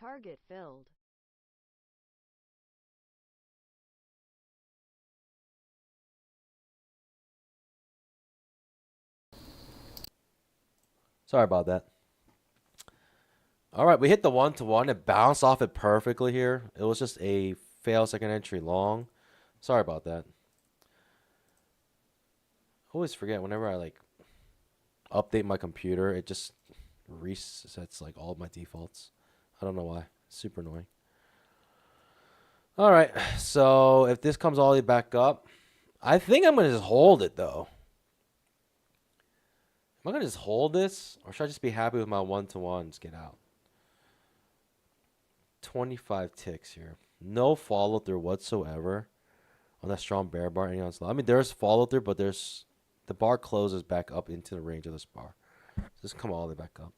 Target filled. Sorry about that. All right, we hit the one-to-one. It bounced off it perfectly here. It was just a fail second entry long. Sorry about that. I always forget whenever I like update my computer, it just resets like all of my defaults. I don't know why. Super annoying. All right, so if this comes all the way back up, I think I'm gonna just hold it though. Am I gonna just hold this, or should I just be happy with my one-to-ones? Get out. 25 ticks here. No follow through whatsoever on that strong bear bar. Any on slow. I mean, there's follow through, but there's the bar closes back up into the range of this bar. Just come all the way back up.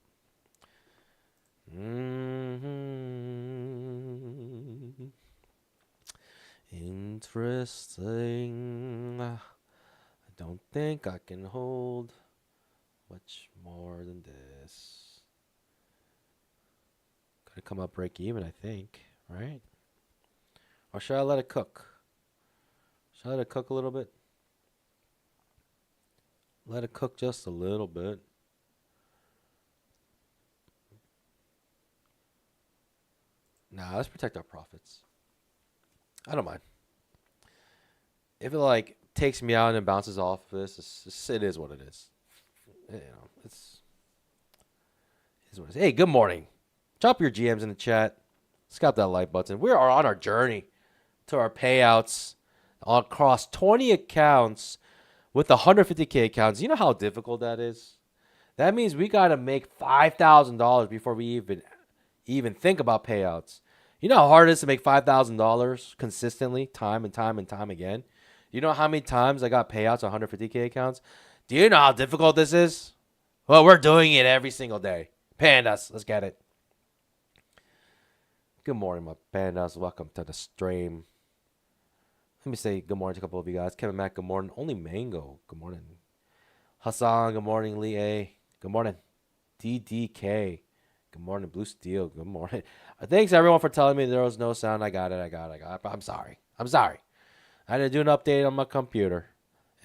Interesting. I don't think I can hold much more than this. Gotta come up break even, I think, right? Or should I let it cook? Should I let it cook a little bit? Let it cook just a little bit. Nah, let's protect our profits. I don't mind. If it like takes me out and bounces off this, it is what it is. You know, it's what it is. Hey, good morning. Drop your GMs in the chat. Scalp that like button. We are on our journey to our payouts across 20 accounts with 150K accounts. You know how difficult that is? That means we got to make $5,000 before we even think about payouts. You know how hard it is to make $5,000 consistently, time and time and time again? You know how many times I got payouts on 150K accounts? Do you know how difficult this is? Well, we're doing it every single day. Pandas, let's get it. Good morning, my pandas. Welcome to the stream. Let me say good morning to a couple of you guys. Kevin Mack, good morning. Only Mango, good morning. Hassan, good morning. Lee A, good morning. DDK, good morning. Blue Steel, good morning. Thanks everyone for telling me there was no sound. I got it. But I'm sorry. I had to do an update on my computer,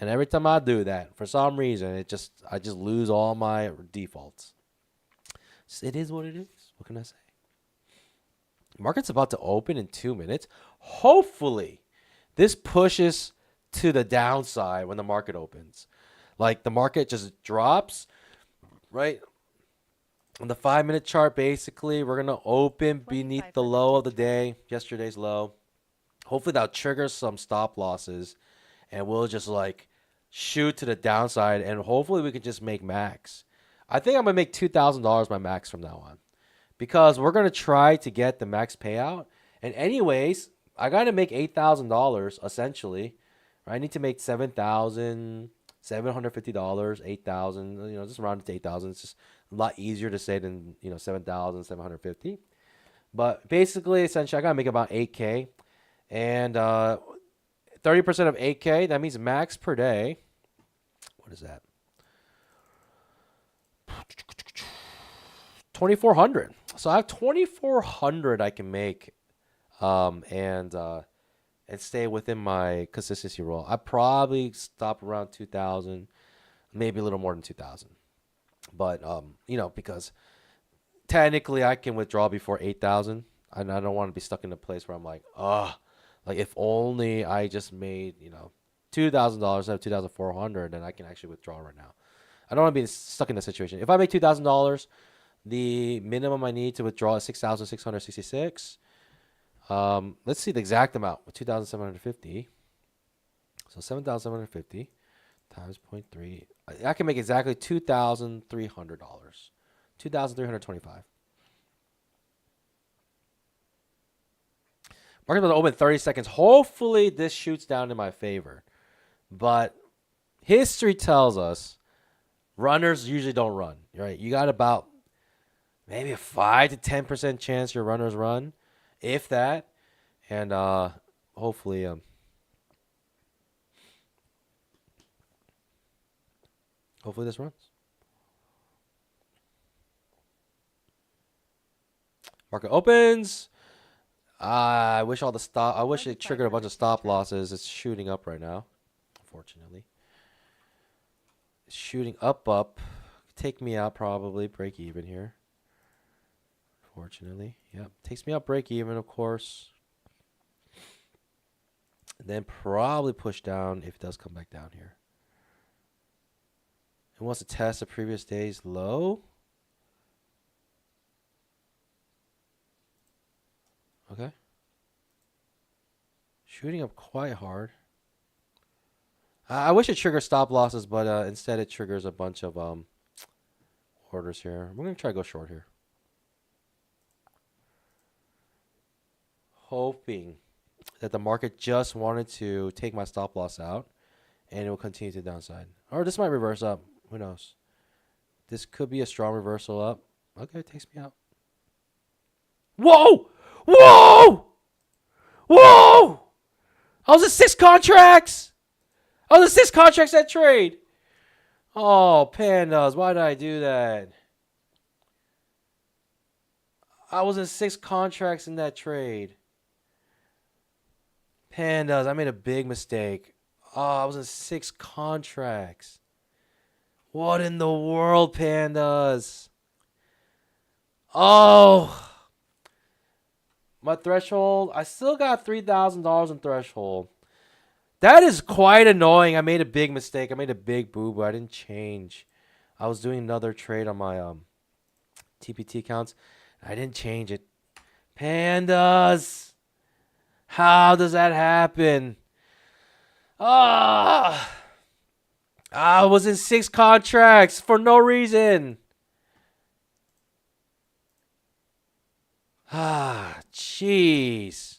and every time I do that, for some reason, I just lose all my defaults. It is what it is. What can I say? Market's about to open in 2 minutes. Hopefully, this pushes to the downside when the market opens. Like the market just drops, right? On the 5-minute chart, basically, we're going to open beneath the low of the day, yesterday's low. Hopefully, that'll trigger some stop losses, and we'll just like shoot to the downside, and hopefully, we can just make max. I think I'm going to make $2,000 my max from now on because we're going to try to get the max payout. And anyways, I got to make $8,000 essentially. Right? I need to make $7,750, 8,000. Just round it to 8,000. It's just a lot easier to say than 7,750. But basically, essentially, I got to make about 8K, and 30% of 8K. That means max per day. What is that? 2,400. So I have 2,400 I can make, and stay within my consistency rule. I probably stop around 2,000, maybe a little more than 2,000. But because technically I can withdraw before 8,000, and I don't want to be stuck in a place where I'm like, like if only I just made $2,000 instead of 2,400, then I can actually withdraw right now. I don't want to be stuck in that situation. If I make $2,000, the minimum I need to withdraw is 6,666. Let's see the exact amount with 2,750. So 7,750 times 0.3. I can make exactly $2,300. $2,325. Market's about to open 30 seconds. Hopefully this shoots down in my favor. But history tells us runners usually don't run. Right? You got about maybe a 5 to 10% chance your runners run, if that. And hopefully hopefully this runs. Market opens. I wish all the stop. I wish it triggered a bunch of stop losses. It's shooting up right now. Unfortunately, it's shooting up. Take me out probably. Break even here. Fortunately, yep. Takes me out break even, of course. And then probably push down if it does come back down here. It wants to test the previous day's low. Okay. Shooting up quite hard. I wish it triggered stop losses, but instead it triggers a bunch of orders here. We're going to try to go short here. Hoping that the market just wanted to take my stop loss out and it will continue to the downside. Or this might reverse up. Who knows? This could be a strong reversal up. Okay, it takes me out. Whoa! Whoa! Whoa! I was at 6 contracts! I was at 6 contracts that trade! Oh, pandas, why did I do that? I was in 6 contracts in that trade. Pandas, I made a big mistake. Oh, I was in 6 contracts. What in the world, pandas? Oh, my threshold. I still got $3,000 in threshold. That is quite annoying. I made a big mistake. I made a big boo-boo. I didn't change. I was doing another trade on my TPT accounts. I didn't change it. Pandas. How does that happen? Ah. I was in 6 contracts for no reason. Ah, jeez.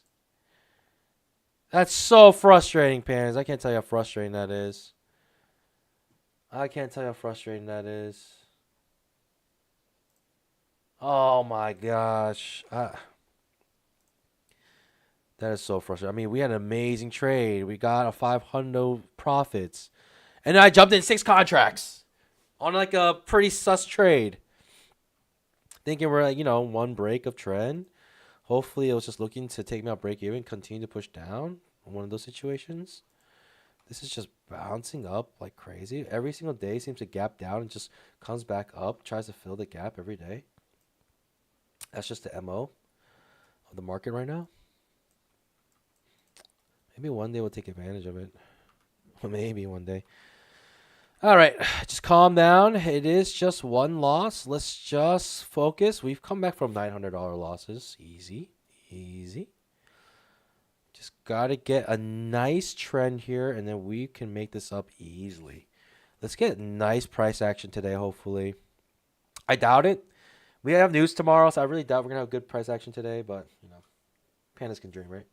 That's so frustrating, Pans. I can't tell you how frustrating that is. I can't tell you how frustrating that is. Oh my gosh. That is so frustrating. I mean, we had an amazing trade. We got a 500 profits. And then I jumped in 6 contracts on like a pretty sus trade. Thinking we're like, one break of trend. Hopefully it was just looking to take me out break even, continue to push down in one of those situations. This is just bouncing up like crazy. Every single day seems to gap down and just comes back up, tries to fill the gap every day. That's just the MO of the market right now. Maybe one day we'll take advantage of it. Maybe one day. All right, just calm down. It is just one loss. Let's just focus. We've come back from $900 losses. Easy, easy. Just got to get a nice trend here, and then we can make this up easily. Let's get nice price action today, hopefully. I doubt it. We have news tomorrow, so I really doubt we're going to have good price action today, but, pandas can dream, right?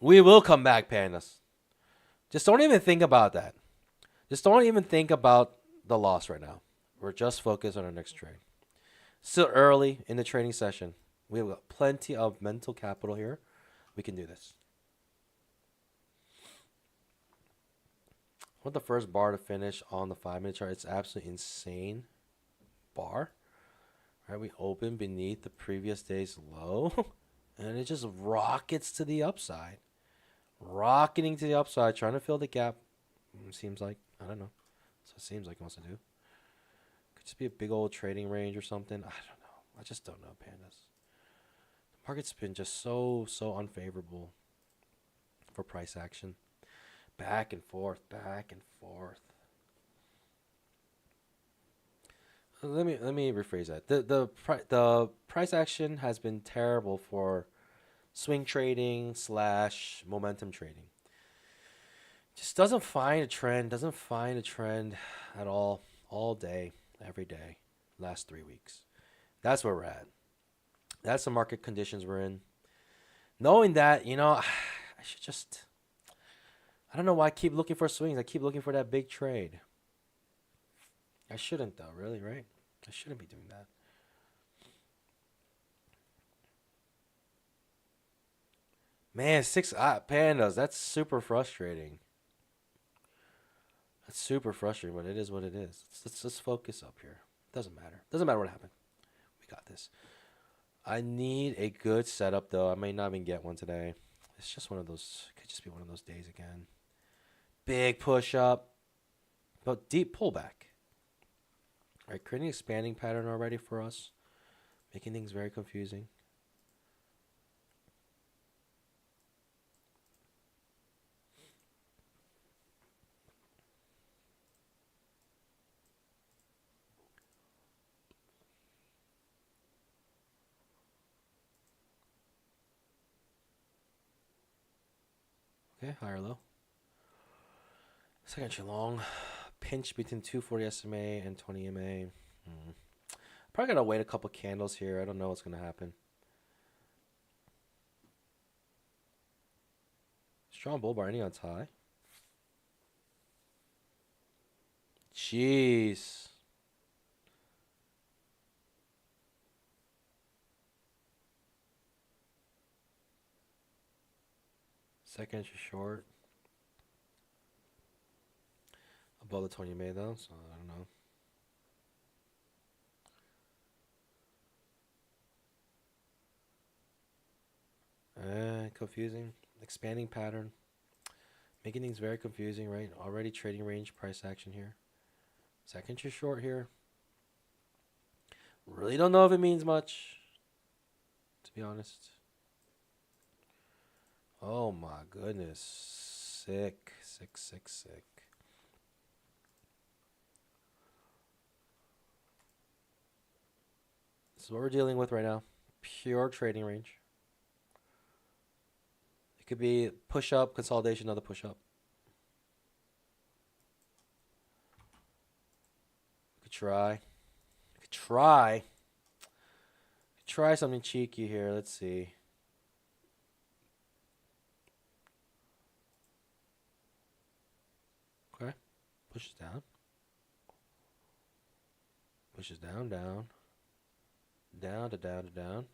We will come back, pandas. Just don't even think about that. Just don't even think about the loss right now. We're just focused on our next trade. Still early in the trading session. We have got plenty of mental capital here. We can do this. I want the first bar to finish on the 5-minute chart. It's absolutely insane bar. All right, we open beneath the previous day's low, and it just rockets to the upside. Rocketing to the upside, trying to fill the gap. Seems like, I don't know. That's what it seems like it wants to do. Could just be a big old trading range or something. I don't know. I just don't know, pandas. The market's been just so unfavorable for price action. Back and forth, back and forth. Let me rephrase that. The price action has been terrible for swing trading / momentum trading. Just doesn't find a trend. Doesn't find a trend at all day, every day, last 3 weeks. That's where we're at. That's the market conditions we're in. Knowing that, I should just. I don't know why I keep looking for swings. I keep looking for that big trade. I shouldn't though, really, right? I shouldn't be doing that. Man, six pandas. That's super frustrating. That's super frustrating, but it is what it is. Let's just focus up here. Doesn't matter. Doesn't matter what happened. We got this. I need a good setup, though. I may not even get one today. It's just one of those. Could just be one of those days again. Big push up, but deep pullback. All right, creating an expanding pattern already for us, making things very confusing. Okay, high or low. Second entry long. Pinch between 240 SMA and 20 MA. Probably gotta wait a couple candles here. I don't know what's gonna happen. Strong bull bar, any odds high. Jeez. Second entry short. Above the 20 MA though, so I don't know. Confusing. Expanding pattern. Making things very confusing, right? Already trading range price action here. Second entry short here. Really don't know if it means much, to be honest. Oh my goodness. Sick. Sick, sick, sick. This is what we're dealing with right now. Pure trading range. It could be push up, consolidation, another push up. Could try. Could try. Could try something cheeky here. Let's see. Okay. Pushes down. Pushes down, down. Down to down to down.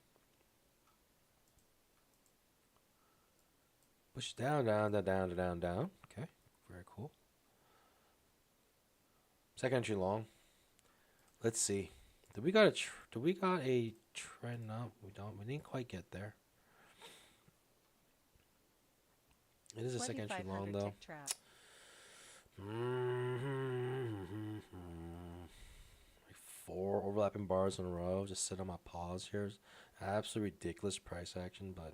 Pushes down, down, down, down, down, down. Okay. Very cool. Second entry long. Let's see. Do we got a trend? No, we don't. We didn't quite get there. It is a second entry long though. Like 4 overlapping bars in a row. Just sit on my pause here. Absolutely ridiculous price action, but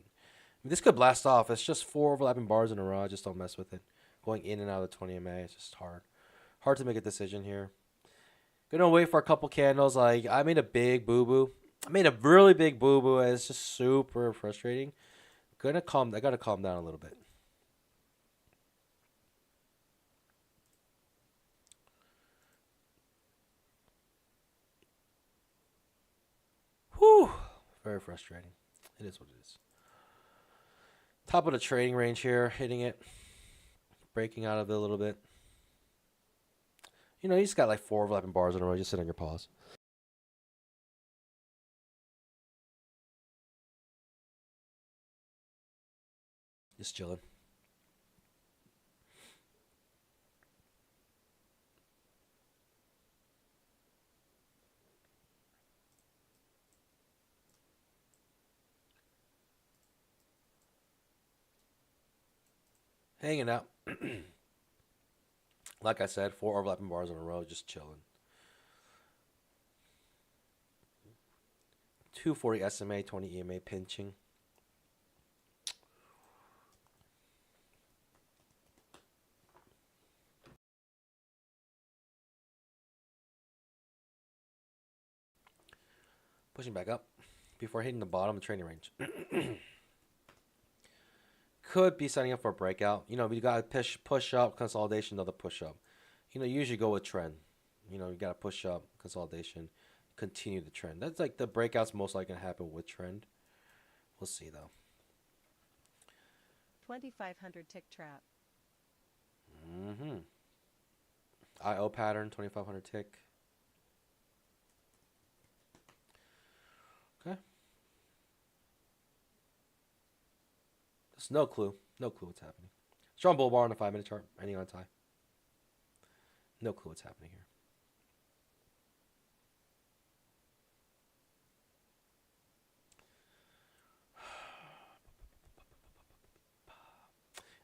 this could blast off. It's just 4 overlapping bars in a row. Just don't mess with it. Going in and out of the 20 MA, it's just hard. Hard to make a decision here. Gonna wait for a couple candles. Like, I made a big boo-boo. I made a really big boo-boo, and it's just super frustrating. I gotta calm down a little bit. Whew. Very frustrating. It is what it is. Top of the trading range here, hitting it. Breaking out of it a little bit. You know, you just got like 4 overlapping bars in a row. Just sit on your pause. Just chilling. Hanging out. Like I said, 4 overlapping bars in a row. Just chilling. 240 SMA, 20 EMA pinching. Pushing back up before hitting the bottom of the trading range. Could be setting up for a breakout. You know, we got to push up, consolidation, another push up. You know, usually go with trend. You know, you got to push up, consolidation, continue the trend. That's like the breakout's most likely going to happen with trend. We'll see, though. 2500 tick trap. IO pattern, 2500 tick. Okay. There's no clue. No clue what's happening. Strong bull bar on the 5-minute chart. Ending on tie. No clue what's happening here.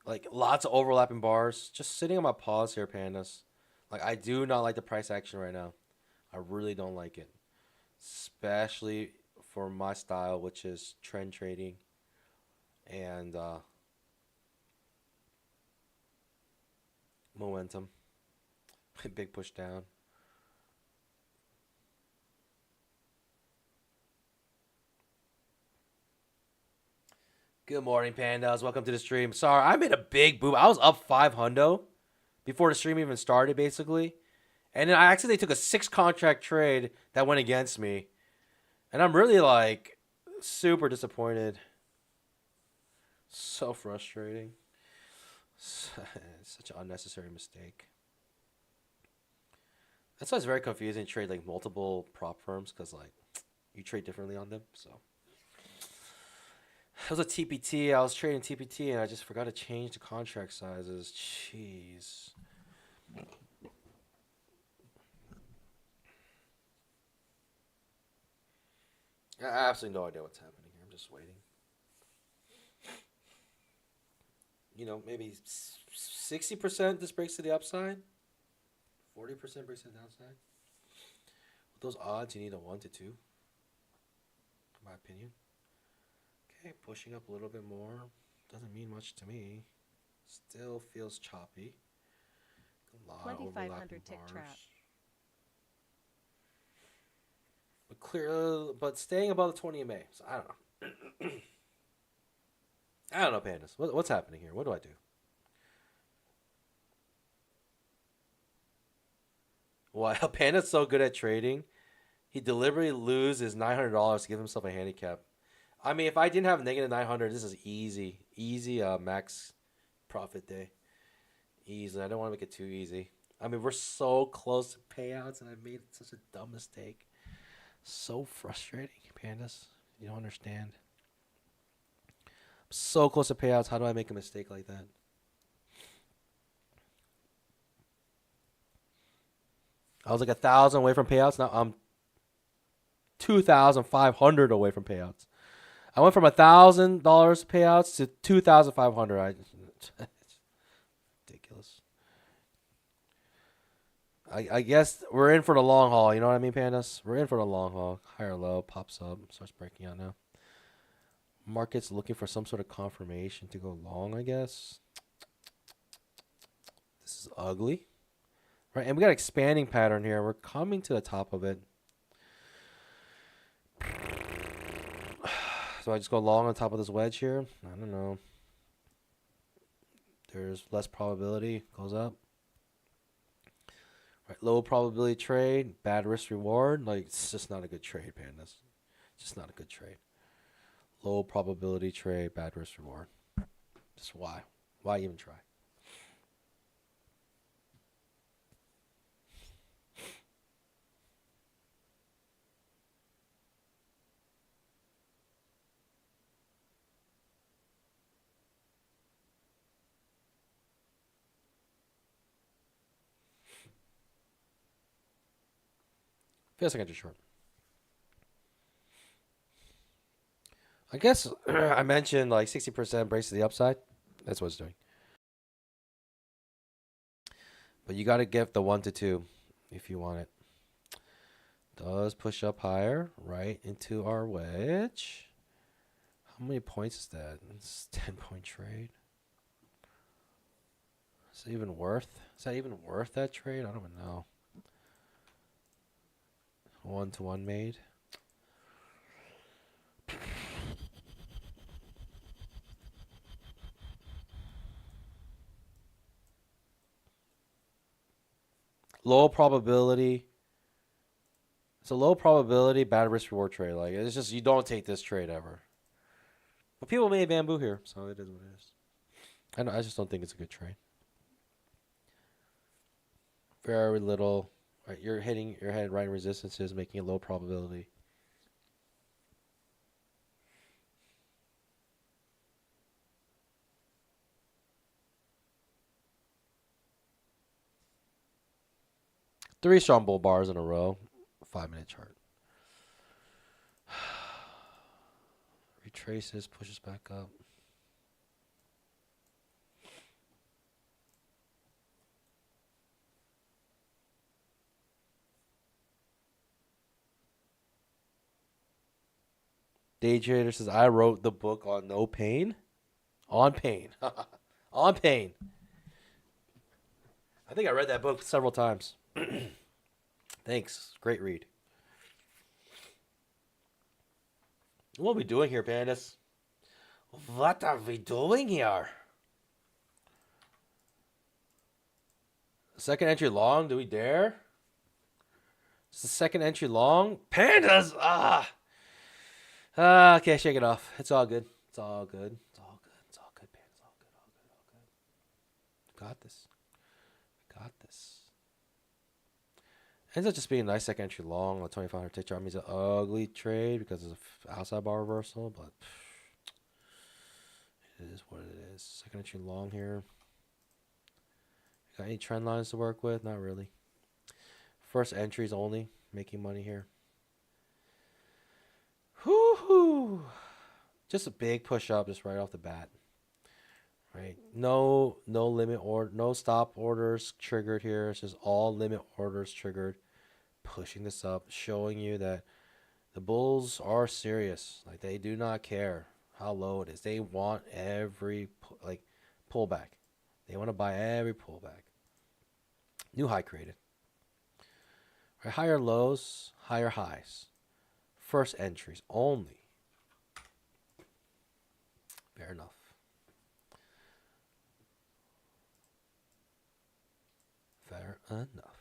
Like lots of overlapping bars. Just sitting on my paws here, pandas. Like I do not like the price action right now. I really don't like it. Especially for my style, which is trend trading and momentum. Big push down. Good morning, pandas. Welcome to the stream. Sorry, I made a big boo. I was up 500 before the stream even started, basically. And then I accidentally took a 6-contract trade that went against me. And I'm really, like, super disappointed. So frustrating. Such an unnecessary mistake. That's why it's very confusing to trade, like, multiple prop firms. Because, like, you trade differently on them, so. It was a TPT. I was trading TPT and I just forgot to change the contract sizes. Jeez. I have absolutely no idea what's happening here. I'm just waiting. You know, maybe 60% this breaks to the upside. 40% breaks to the downside. With those odds, you need a 1 to 2. In my opinion. Okay, pushing up a little bit more. Doesn't mean much to me. Still feels choppy. A lot of 2,500 tick bars. trap. But staying above the 20 MA. So I don't know. I don't know, pandas. What's happening here? What do I do? Well, Panda's so good at trading. He deliberately loses $900 to give himself a handicap. I mean, if I didn't have negative 900, this is easy. Easy max profit day. Easy. I don't want to make it too easy. I mean, we're so close to payouts, and I made such a dumb mistake. So frustrating, pandas. You don't understand. I'm so close to payouts. How do I make a mistake like that? I was like 1,000 away from payouts. Now I'm 2,500 away from payouts. I went from $1,000 payouts to 2,500. Ridiculous. I guess we're in for the long haul. You know what I mean, pandas? We're in for the long haul. Higher low pops up, starts breaking out now. Market's looking for some sort of confirmation to go long, I guess. This is ugly. Right, and we got an expanding pattern here. We're coming to the top of it. So I just go long on top of this wedge here. I don't know. There's less probability. Goes up. Right, low probability trade. Bad risk reward. Like, it's just not a good trade, pandas. Just not a good trade. Low probability trade. Bad risk reward. Just why? Why even try? Feels like I just short. I guess I mentioned like 60% brace to the upside. That's what it's doing. But you got to get the 1 to 2 if you want it. Does push up higher right into our wedge. How many points is that? It's 10-point trade. Is it even worth? Is that even worth that trade? I don't even know. 1 to 1 made. Low probability. It's a low probability, bad risk reward trade. Like, it's just, you don't take this trade ever. But people made bamboo here, so it is what it is. I just don't think it's a good trade. Very little. Right, you're hitting your head right in resistances, making it low probability. 3 strong bull bars in a row. 5-minute chart. Retraces, pushes back up. Day Trader says, I wrote the book on no pain. On pain. On pain. I think I read that book several times. Thanks. Great read. What are we doing here, Pandas? What are we doing here? Second entry long? Do we dare? It's the second entry long. Pandas! Okay, shake it off. It's all good. It's all good. It's all good. It's all good, Pandas. All good. All good. All good. Got this. Got this. Ends up just being a nice second entry long. The 2500 tick chart means an ugly trade because it's an outside bar reversal, but it is what it is. Second entry long here. Got any trend lines to work with? Not really. First entries only. Making money here. Whoo-hoo. Just a big push up just right off the bat. Right? No limit or no stop orders triggered here. It's just all limit orders triggered. Pushing this up, showing you that the bulls are serious. Like, they do not care how low it is. They want every pullback. They want to buy every pullback. New high created. Right, higher lows, higher highs. First entries only. Fair enough. Fair enough.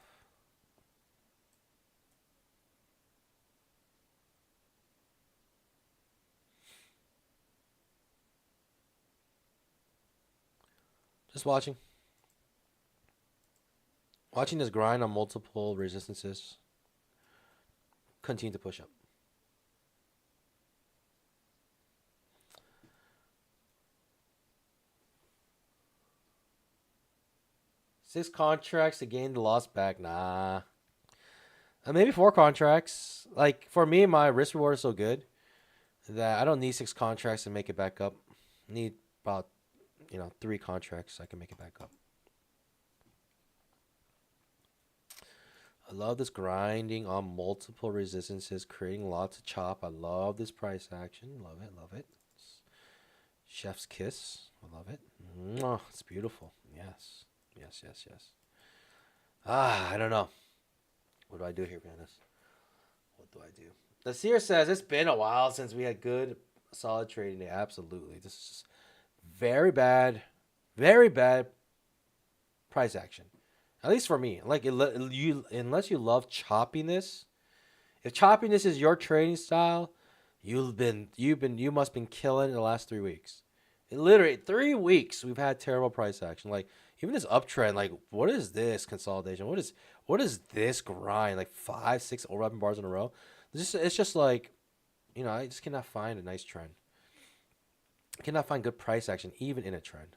Just watching. Watching this grind on multiple resistances. Continue to push up. Six contracts to gain the loss back. Nah. Maybe 4 contracts. Like, for me, my risk reward is so good that I don't need 6 contracts to make it back up. I need about 3 contracts so I can make it back up. I love this grinding on multiple resistances, creating lots of chop. I love this price action. Love it, love it. Chef's kiss. I love it. Mwah, it's beautiful. Yes. Yes, yes, yes. I don't know. What do I do here, Vanis? What do I do? The seer says it's been a while since we had good, solid trading day. Absolutely. This is very bad price action. At least for me. Like, unless you love choppiness, if choppiness is your trading style, you must have been killing it the last 3 weeks. Literally 3 weeks we've had terrible price action. Like, even this uptrend, like, what is this consolidation? What is this grind? Like 5, 6, 11 bars in a row. It's just like, I just cannot find a nice trend. I cannot find good price action even in a trend.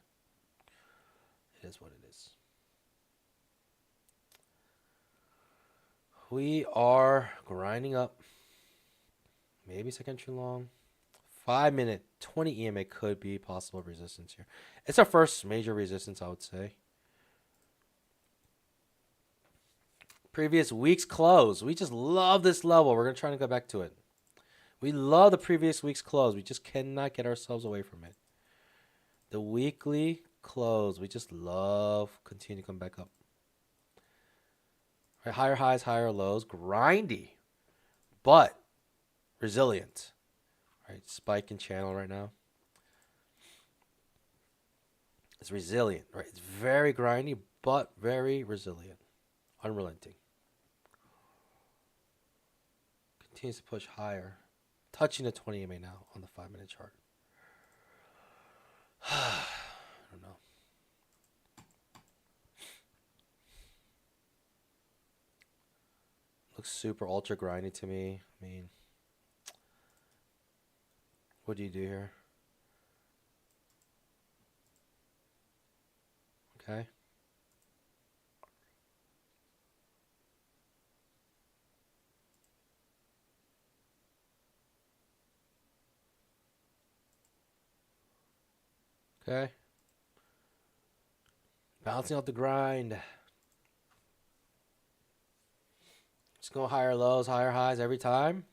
It is what it is. We are grinding up. Maybe second entry long. 5-minute 20 EMA could be possible resistance here. It's our first major resistance, I would say. Previous week's close. We just love this level. We're going to try to go back to it. We love the previous week's close. We just cannot get ourselves away from it. The weekly close. We just love continue to come back up. Right, higher highs, higher lows. Grindy, but resilient. Right, spike in channel right now. It's resilient, right? It's very grindy, but very resilient. Unrelenting. Continues to push higher. Touching the 20 EMA now on the 5-minute chart. I don't know. Looks super ultra grindy to me. I mean, what do you do here? Okay. Okay. Bouncing off the grind. Just go higher lows, higher highs every time.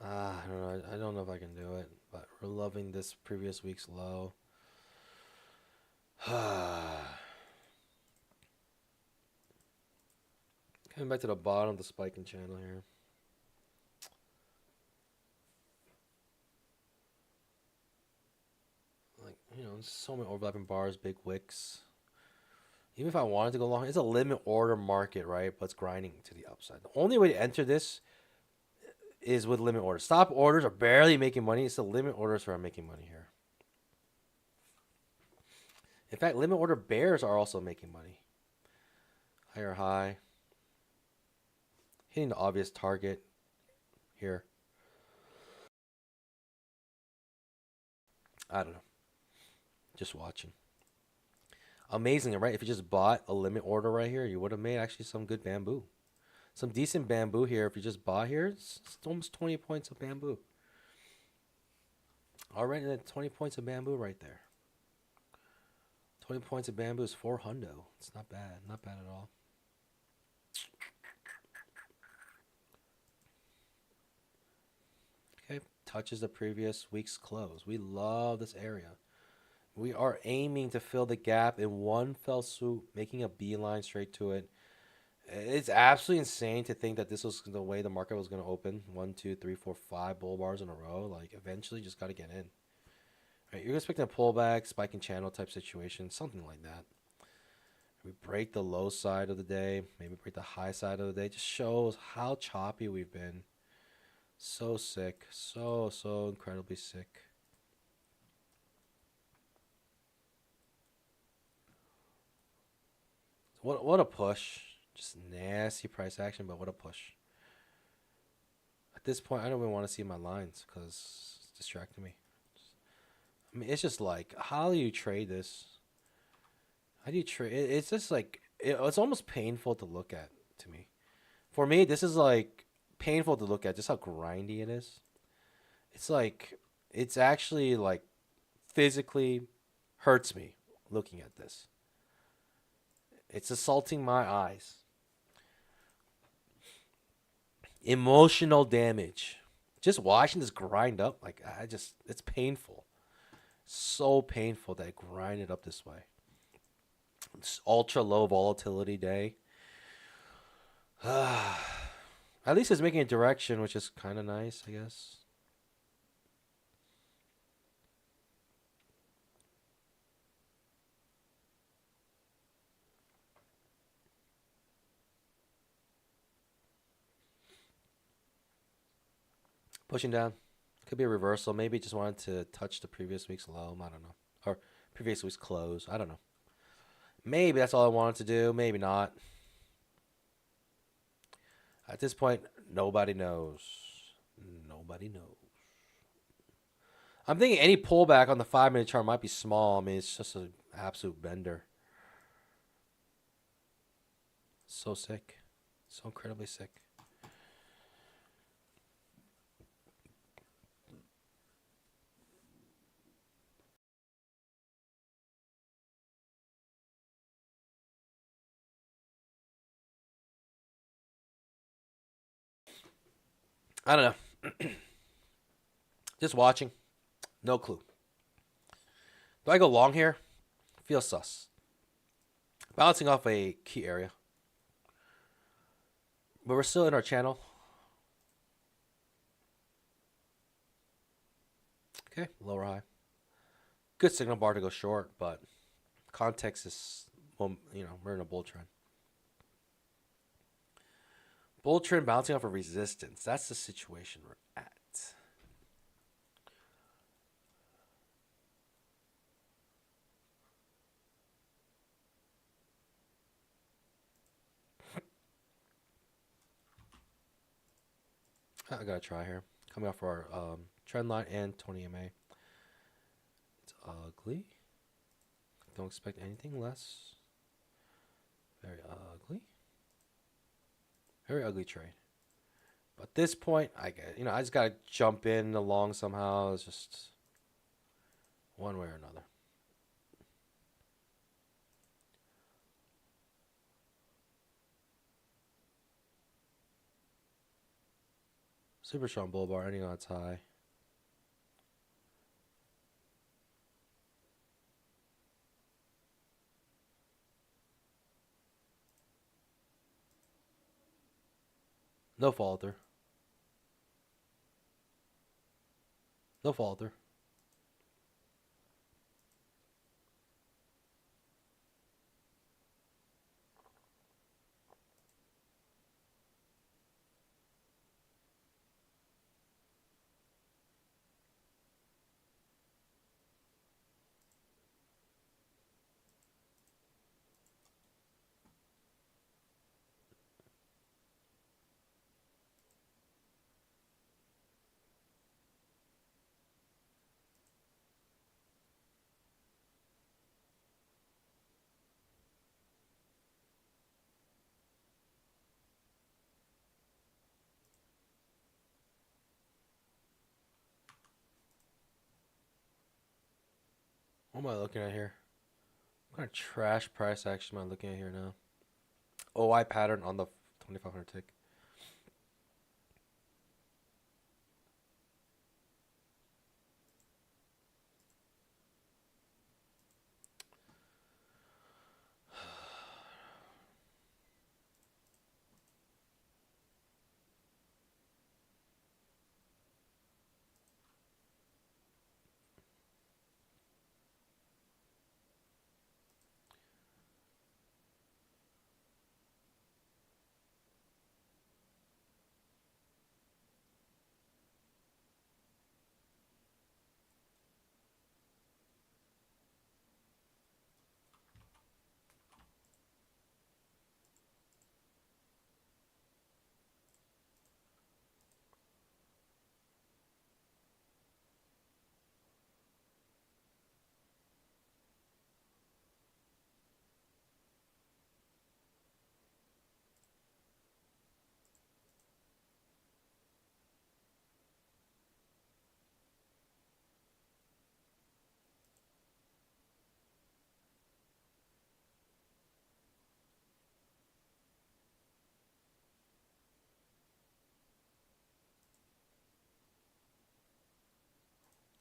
I don't know. I don't know if I can do it, but we're loving this previous week's low. Coming back to the bottom of the spiking channel here. Like, you know, so many overlapping bars, big wicks. Even if I wanted to go long, it's a limit order market, right? But it's grinding to the upside. The only way to enter this is with limit orders. Stop orders are barely making money. It's the limit orders where I'm making money here. In fact, limit order bears are also making money. Higher high. Hitting the obvious target here. I don't know. Just watching. Amazing, right? If you just bought a limit order right here, you would have made actually some good bamboo. Some decent bamboo here. If you just bought here, it's almost 20 points of bamboo. Already at 20 points of bamboo right there. 20 points of bamboo is 4 hundo. It's not bad. Not bad at all. Okay. Touches the previous week's close. We love this area. We are aiming to fill the gap in one fell swoop, making a beeline straight to it. It's absolutely insane to think that this was the way the market was going to open. 1, 2, 3, 4, 5 bull bars in a row. Like, eventually, just got to get in. Right, you're expecting a pullback, spiking channel type situation, something like that. We break the low side of the day, maybe break the high side of the day. Just shows how choppy we've been. So sick, so incredibly sick. What a push. Just nasty price action, but what a push. At this point, I don't even want to see my lines because it's distracting me. I mean, it's just like, how do you trade this? How do you trade? It's just like, it's almost painful to look at to me. For me, this is like painful to look at just how grindy it is. It's like, it's actually like physically hurts me looking at this. It's assaulting my eyes. Emotional damage. Just watching this grind up, like, it's painful. So painful that I grind it up this way. It's ultra low volatility day. At least it's making a direction, which is kind of nice, I guess. Pushing down. Could be a reversal. Maybe just wanted to touch the previous week's low. I don't know. Or previous week's close. I don't know. Maybe that's all I wanted to do. Maybe not. At this point, nobody knows. Nobody knows. I'm thinking any pullback on the 5-minute chart might be small. I mean, it's just an absolute bender. So sick. So incredibly sick. I don't know. Just watching. No clue. Do I go long here? Feels sus. Bouncing off a key area. But we're still in our channel. Okay, lower high. Good signal bar to go short, but context is, well, you know, we're in a bull trend. Bull trend bouncing off a resistance. That's the situation we're at. I gotta try here. Coming off our Trend line and 20 MA. It's ugly. Don't expect anything less. Very ugly. Very ugly trade. But at this point, I get, I just gotta jump in along somehow. It's just one way or another. Super strong bull bar, ending on its high. No falter. No falter. What am I looking at here? What kind of trash price action am I looking at here now? OI pattern on the 2500 tick.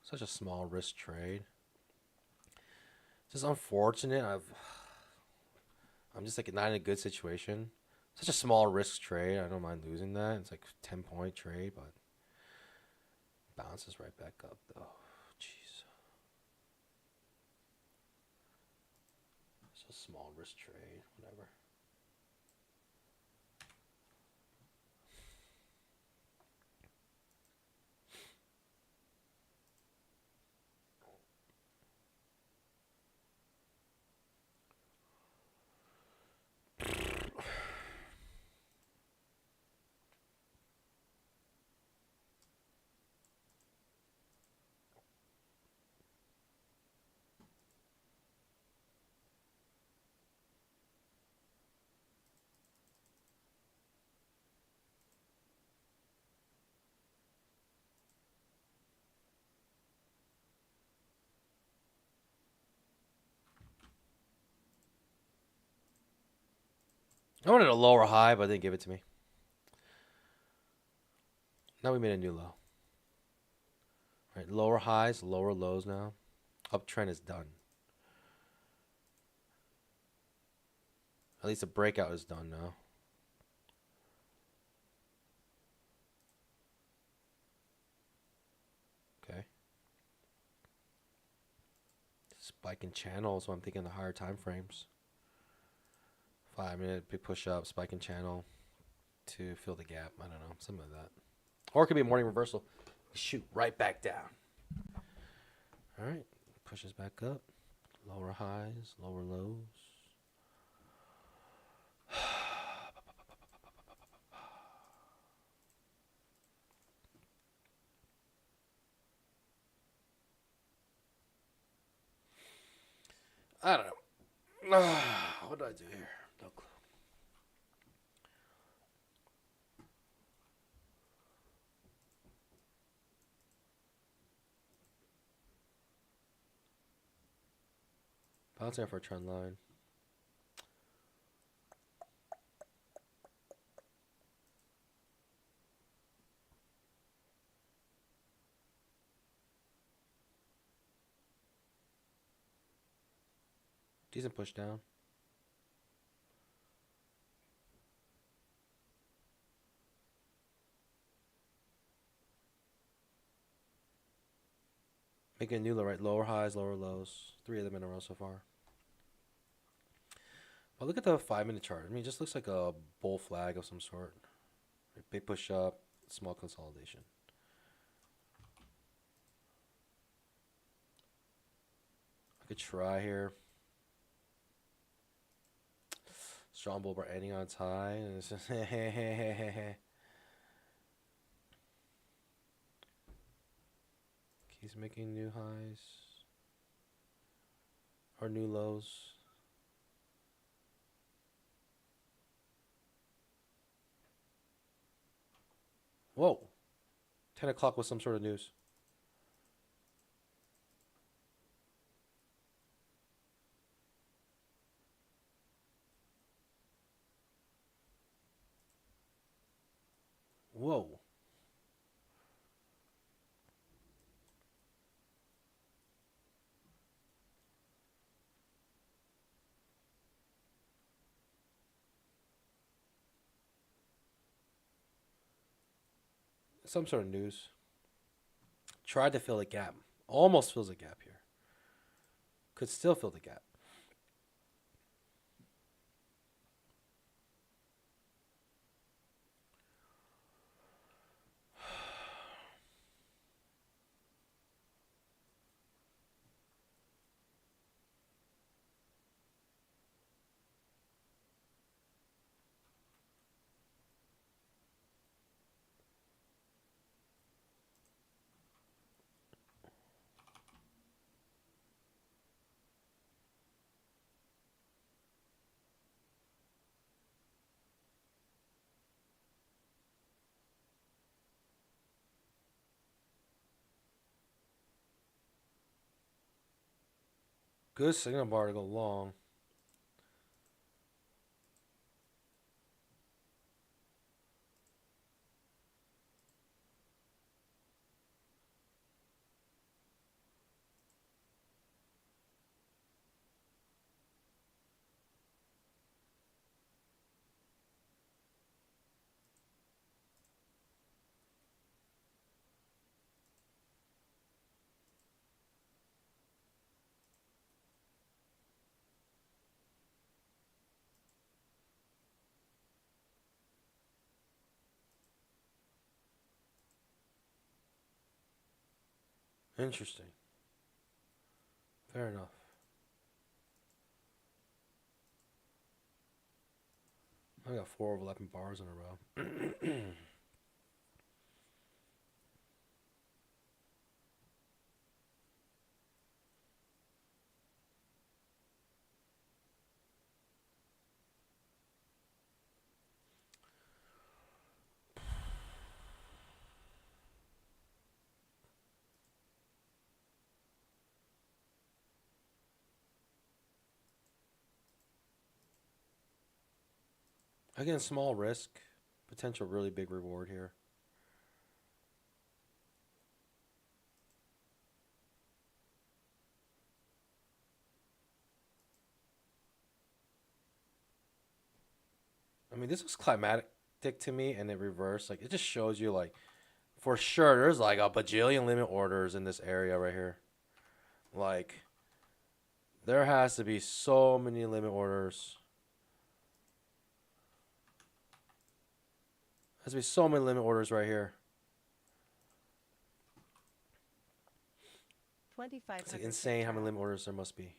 Such a small risk trade. Just unfortunate. I'm just like not in a good situation. Such a small risk trade. I don't mind losing that. It's like 10-point trade, but bounces right back up though. Jeez. It's a small risk trade. Whatever. I wanted a lower high, but they didn't give it to me. Now we made a new low. Right, lower highs, lower lows now. Uptrend is done. At least the breakout is done now. Okay. Spike in channel, so I'm thinking the higher time frames. 5-minute big push up, spike in channel to fill the gap. I don't know, something like that. Or it could be a morning reversal. Shoot right back down. All right, pushes back up. Lower highs, lower lows. I don't know. What do I do here? No clue. Bouncing for a trend line. Decent push down. Making a new low, right? Lower highs, lower lows. 3 of them in a row so far. But look at the 5-minute chart. I mean, it just looks like a bull flag of some sort. Big push up, small consolidation. I could try here. Strong bull bar ending on its high. And it's just He's making new highs. Or new lows. Whoa. 10 o'clock was some sort of news. Whoa. Some sort of news. Tried to fill the gap. Almost fills a gap here. Could still fill the gap. Good signal bar to go long. Interesting. Fair enough. I got 4 overlapping bars in a row. Again, small risk. Potential really big reward here. I mean, this was climatic to me, and it reversed. Like, it just shows you, like, for sure, there's like a bajillion limit orders in this area right here. Like, there has to be so many limit orders. Has to be so many limit orders right here. 2,500. It's like insane how many limit orders there must be.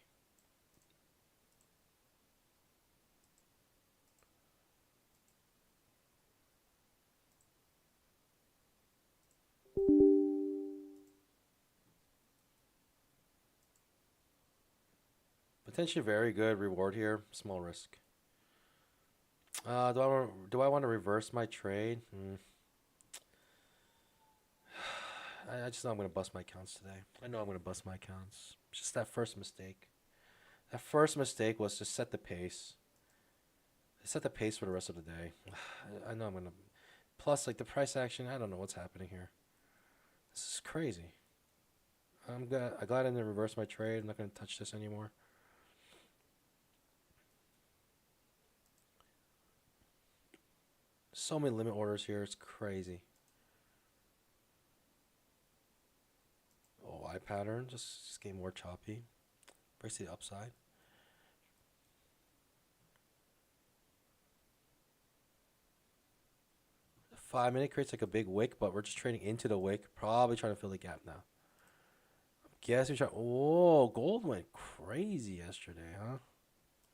Potentially very good reward here. Small risk. Do I want to reverse my trade? I just know I'm gonna bust my accounts today. I know I'm gonna bust my accounts. It's just that first mistake. That first mistake was to set the pace. Set the pace for the rest of the day. I know I'm gonna. Plus, like the price action, I don't know what's happening here. This is crazy. I'm glad I didn't reverse my trade. I'm not gonna touch this anymore. So many limit orders here. It's crazy. Oh, I pattern just getting more choppy. Breaks the upside. The 5 minute creates like a big wick, but we're just trading into the wick. Probably trying to fill the gap now. Guess we try. Oh, gold went crazy yesterday, huh?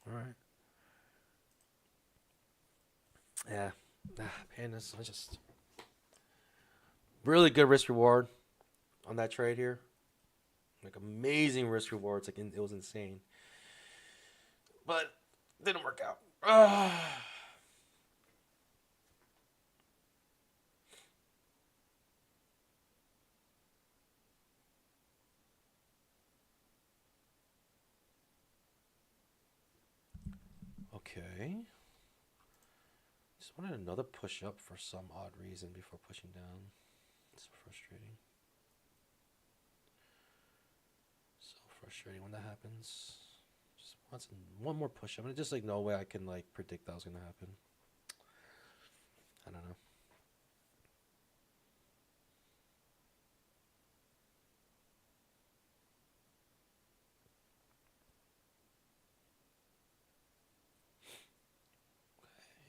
All right. Yeah. Pandas. I just really good risk reward on that trade here. Like amazing risk rewards. Like it was insane, but didn't work out. Okay. Just wanted another push up for some odd reason before pushing down. It's so frustrating. So frustrating when that happens. Just wants one more push up. I mean, just like no way I can like predict that was gonna happen. I don't know.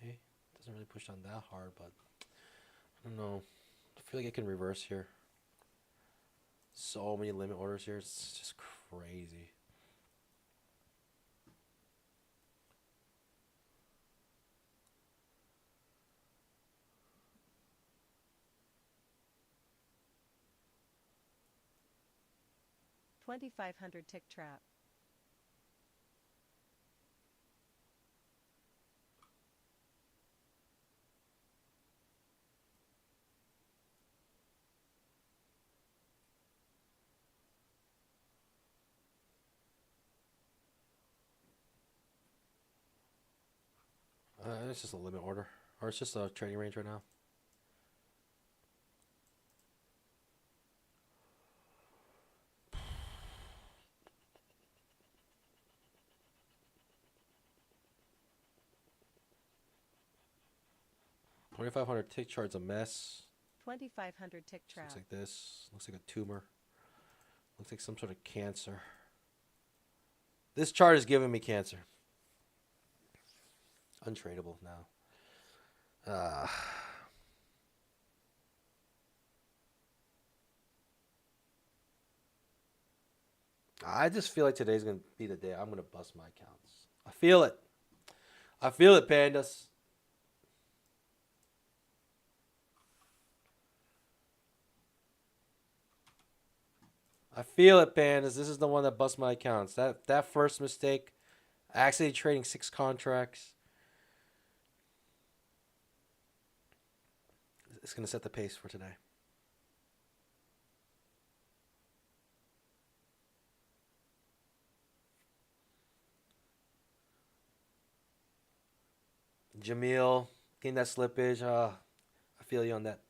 Okay. Doesn't really push down that hard, but I don't know. I feel like I can reverse here. So many limit orders here. It's just crazy. $2,500 tick trap. It's just a limit order. Or it's just a trading range right now. $2,500 tick chart's a mess. $2,500 tick trap. Looks like this. Looks like a tumor. Looks like some sort of cancer. This chart is giving me cancer. Untradeable now. I just feel like today's going to be the day I'm going to bust my accounts. I feel it. I feel it, pandas. I feel it, pandas. This is the one that busts my accounts. That first mistake, actually trading 6 contracts. It's going to set the pace for today. Jamil, getting that slippage. I feel you on that.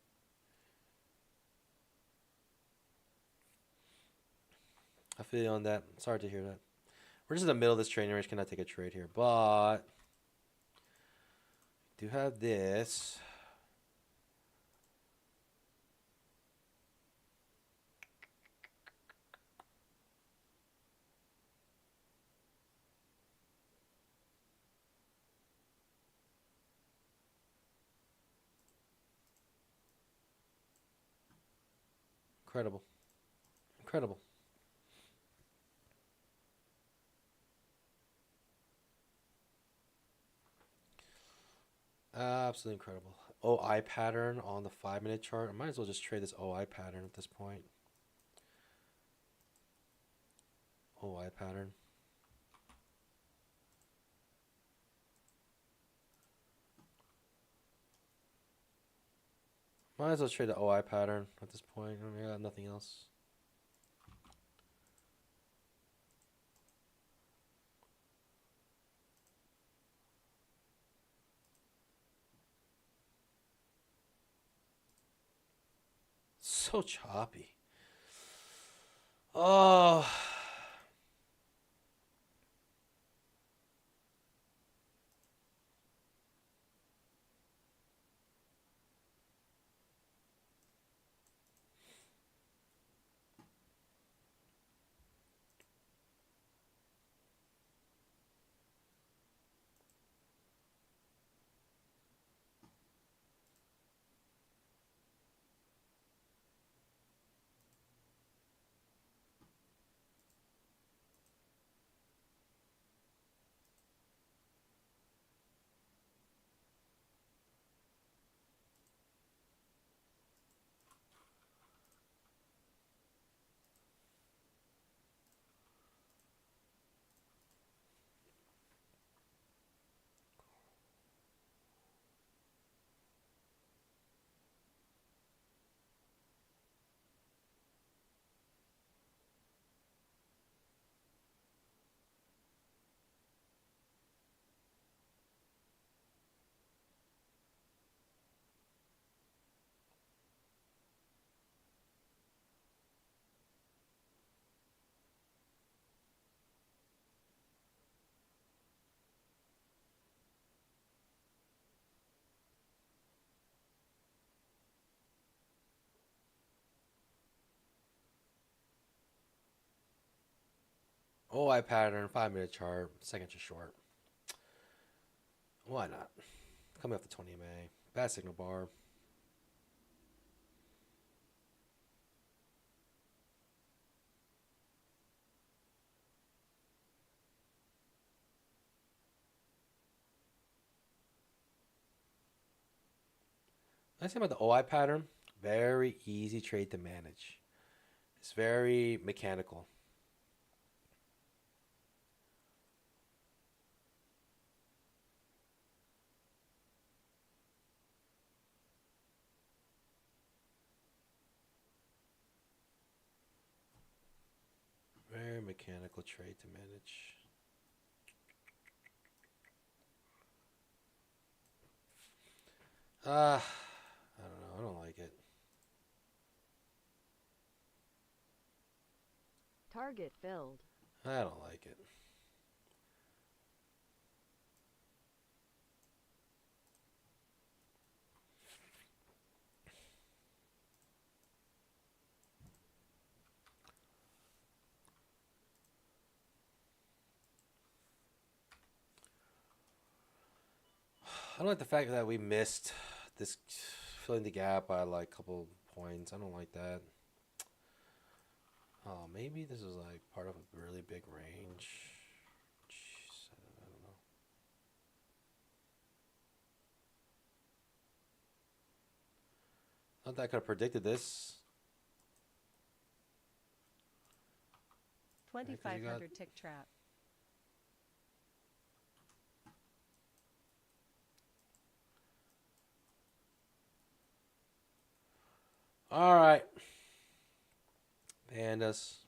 I feel you on that. Sorry to hear that. We're just in the middle of this trading range. Cannot take a trade here, but do have this. Incredible. Incredible. Absolutely incredible. OI pattern on the 5-minute chart. I might as well just trade this OI pattern at this point. OI pattern. Might as well trade the OI pattern at this point. I mean, I got nothing else. So choppy. Oh. OI pattern, 5-minute chart, second to short. Why not? Coming off the 20 MA. Bad signal bar. Nice thing about the OI pattern, very easy trade to manage. It's very mechanical. Very mechanical trade to manage. I don't know. I don't like it. Target filled. I don't like it. I don't like the fact that we missed this filling the gap by like a couple points. I don't like that. Oh, maybe this is like part of a really big range. Jeez, I don't know. Not that I could have predicted this. 2500 tick trap. All right. Pandas.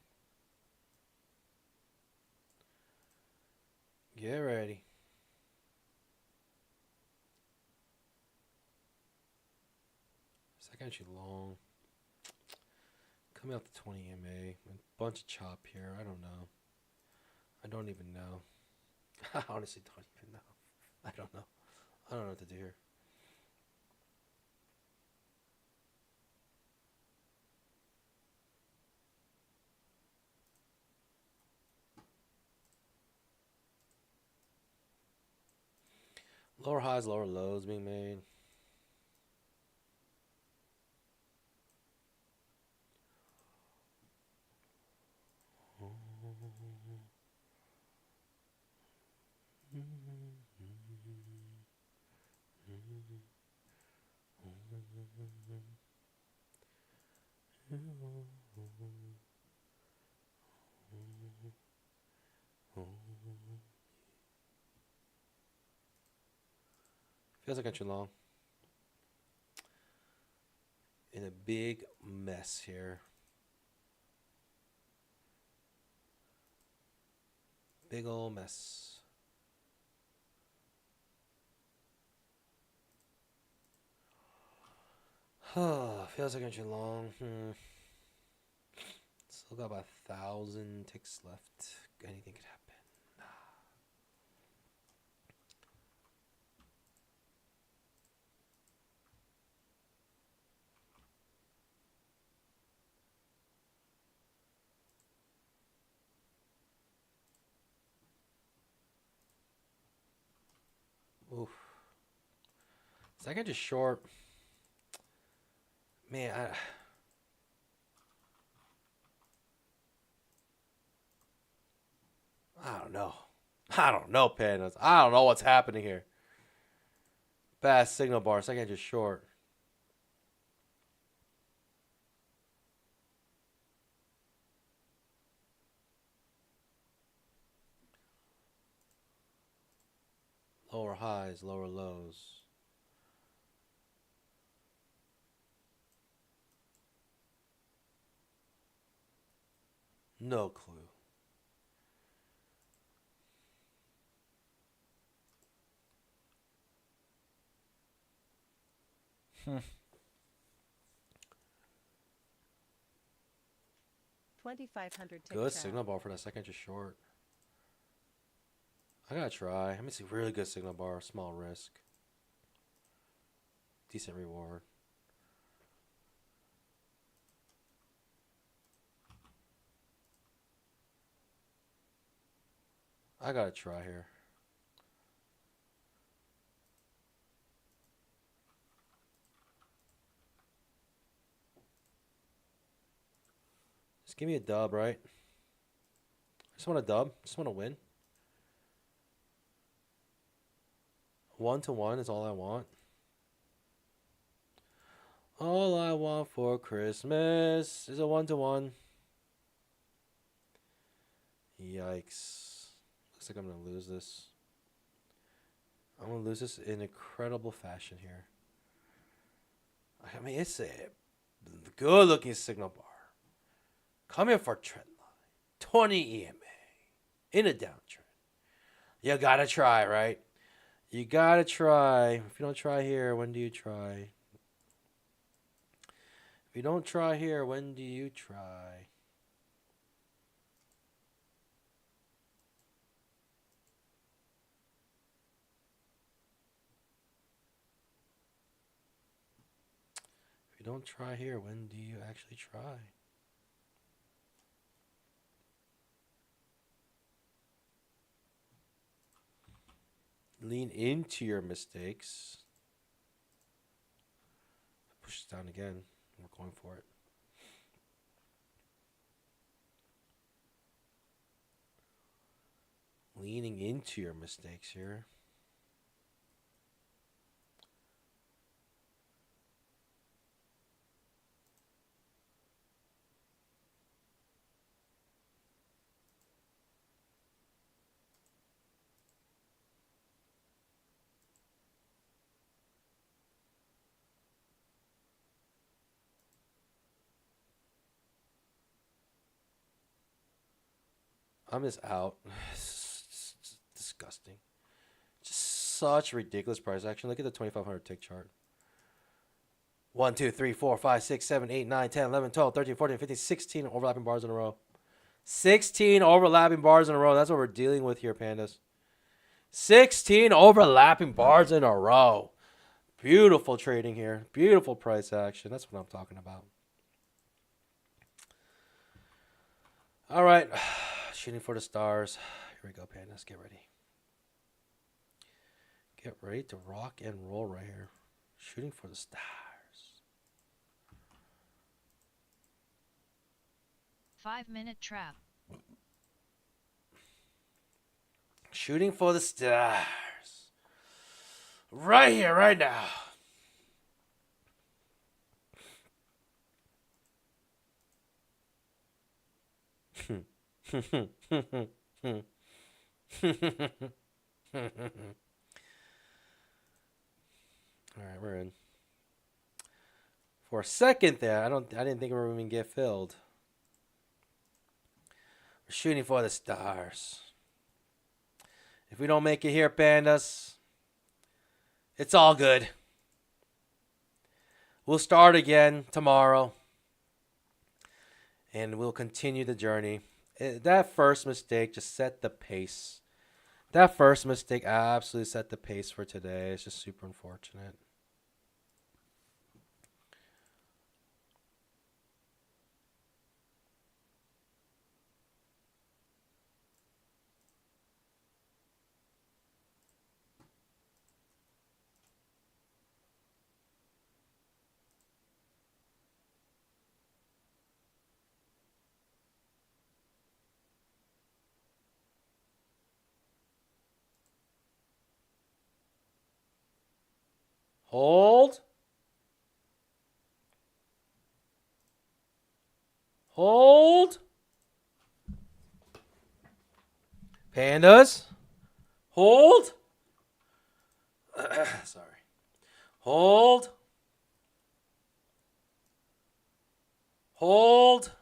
Get ready. Second entry long. Coming out the 20 MA. A bunch of chop here. I don't know. I don't even know. I honestly don't even know. I don't know. I don't know what to do here. Lower highs, lower lows being made. Feels like entry long. in a big mess here. Big old mess. Feels like too long. Still got about 1,000 ticks left. Anything could happen. Oof. Second just short. Man, I don't know. I don't know, Pandas. I don't know what's happening here. Fast signal bar. Second just short. Lower highs, lower lows. No clue. 2,500 tick Good trap. signal bar for that second just short. I gotta try. Let me see. Really good signal bar. Small risk. Decent reward. I gotta try here. Just give me a dub, right? I just want a dub. Just want to win. 1-to-1 is all I want. All I want for Christmas is a 1-to-1. Yikes. Looks like I'm going to lose this. I'm going to lose this in incredible fashion here. I mean, it's a good looking signal bar. Come here for trend line. 20 EMA. In a downtrend. You got to try, right? You got to try. If you don't try here, when do you try? If you don't try here, when do you try? If you don't try here, when do you actually try? Lean into your mistakes. Push it down again. We're going for it. Leaning into your mistakes here. I'm just out. It's disgusting. Just such ridiculous price action. Look at the 2,500 tick chart. 1, 2, 3, 4, 5, 6, 7, 8, 9, 10, 11, 12, 13, 14, 15, 16 overlapping bars in a row. 16 overlapping bars in a row. That's what we're dealing with here, Pandas. 16 overlapping bars in a row. Beautiful trading here. Beautiful price action. That's what I'm talking about. All right. Shooting for the stars. Here we go, Pandas. Get ready. Get ready to rock and roll right here. Shooting for the stars. 5-minute trap. Shooting for the stars. Right here, right now. All right, we're in. For a second there, I didn't think we were even get filled. We're shooting for the stars. If we don't make it here, pandas, it's all good. We'll start again tomorrow. And we'll continue the journey. That first mistake just set the pace. That first mistake absolutely set the pace for today. It's just super unfortunate. Hold. Hold. Pandas. Hold. Sorry. Hold. Hold.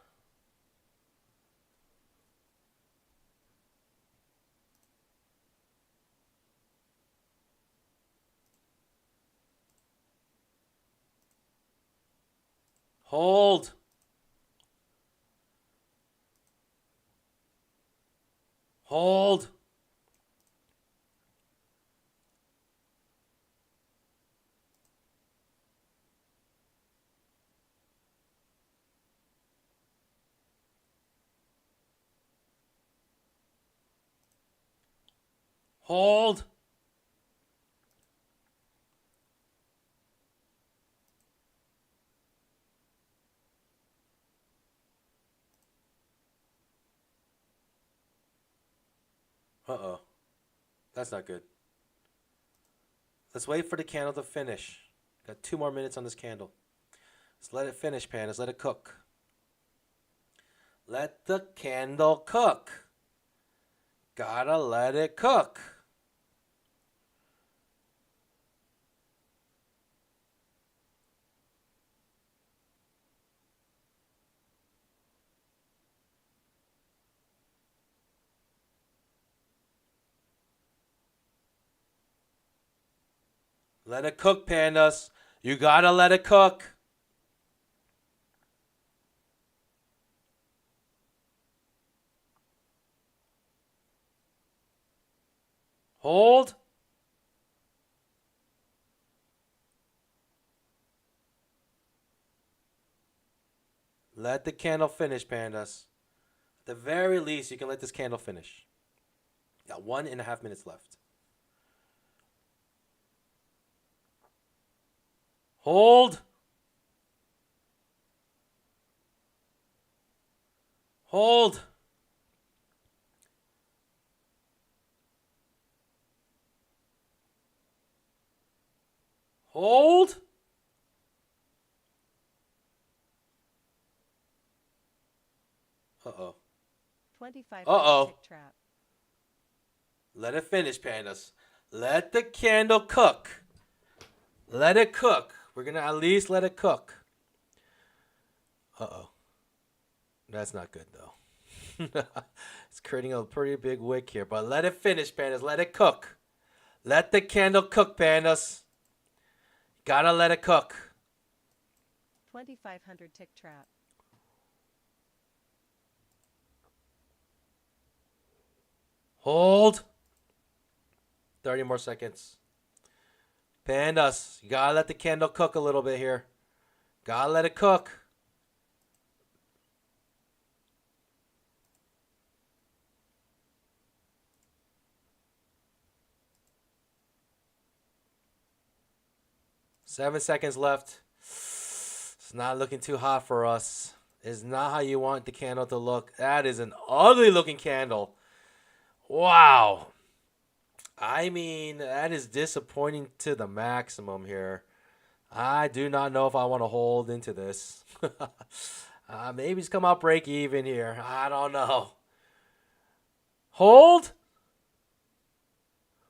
Hold. Hold. Hold. Uh-oh. That's not good. Let's wait for the candle to finish. Got 2 more minutes on this candle. Let's let it finish, pandas. Let it cook. Let the candle cook. Gotta let it cook. Let it cook, pandas. You gotta let it cook. Hold. Let the candle finish, pandas. At the very least, you can let this candle finish. Got 1.5 minutes left. Hold. Hold. Hold. Uh-oh. 25 Uh-oh. tick trap. Let it finish, pandas. Let the candle cook. Let it cook. We're going to at least let it cook. Uh-oh. That's not good, though. It's creating a pretty big wick here. But let it finish, pandas. Let it cook. Let the candle cook, pandas. Gotta let it cook. 2500 tick trap. Hold. 30 more seconds. Pandas, you gotta let the candle cook a little bit here. Gotta let it cook. Seven seconds left. It's not looking too hot for us. It's not how you want the candle to look. That is an ugly looking candle. Wow. I mean, that is disappointing to the maximum here. I do not know if I want to hold into this. Maybe it's come out break even here. I don't know. Hold.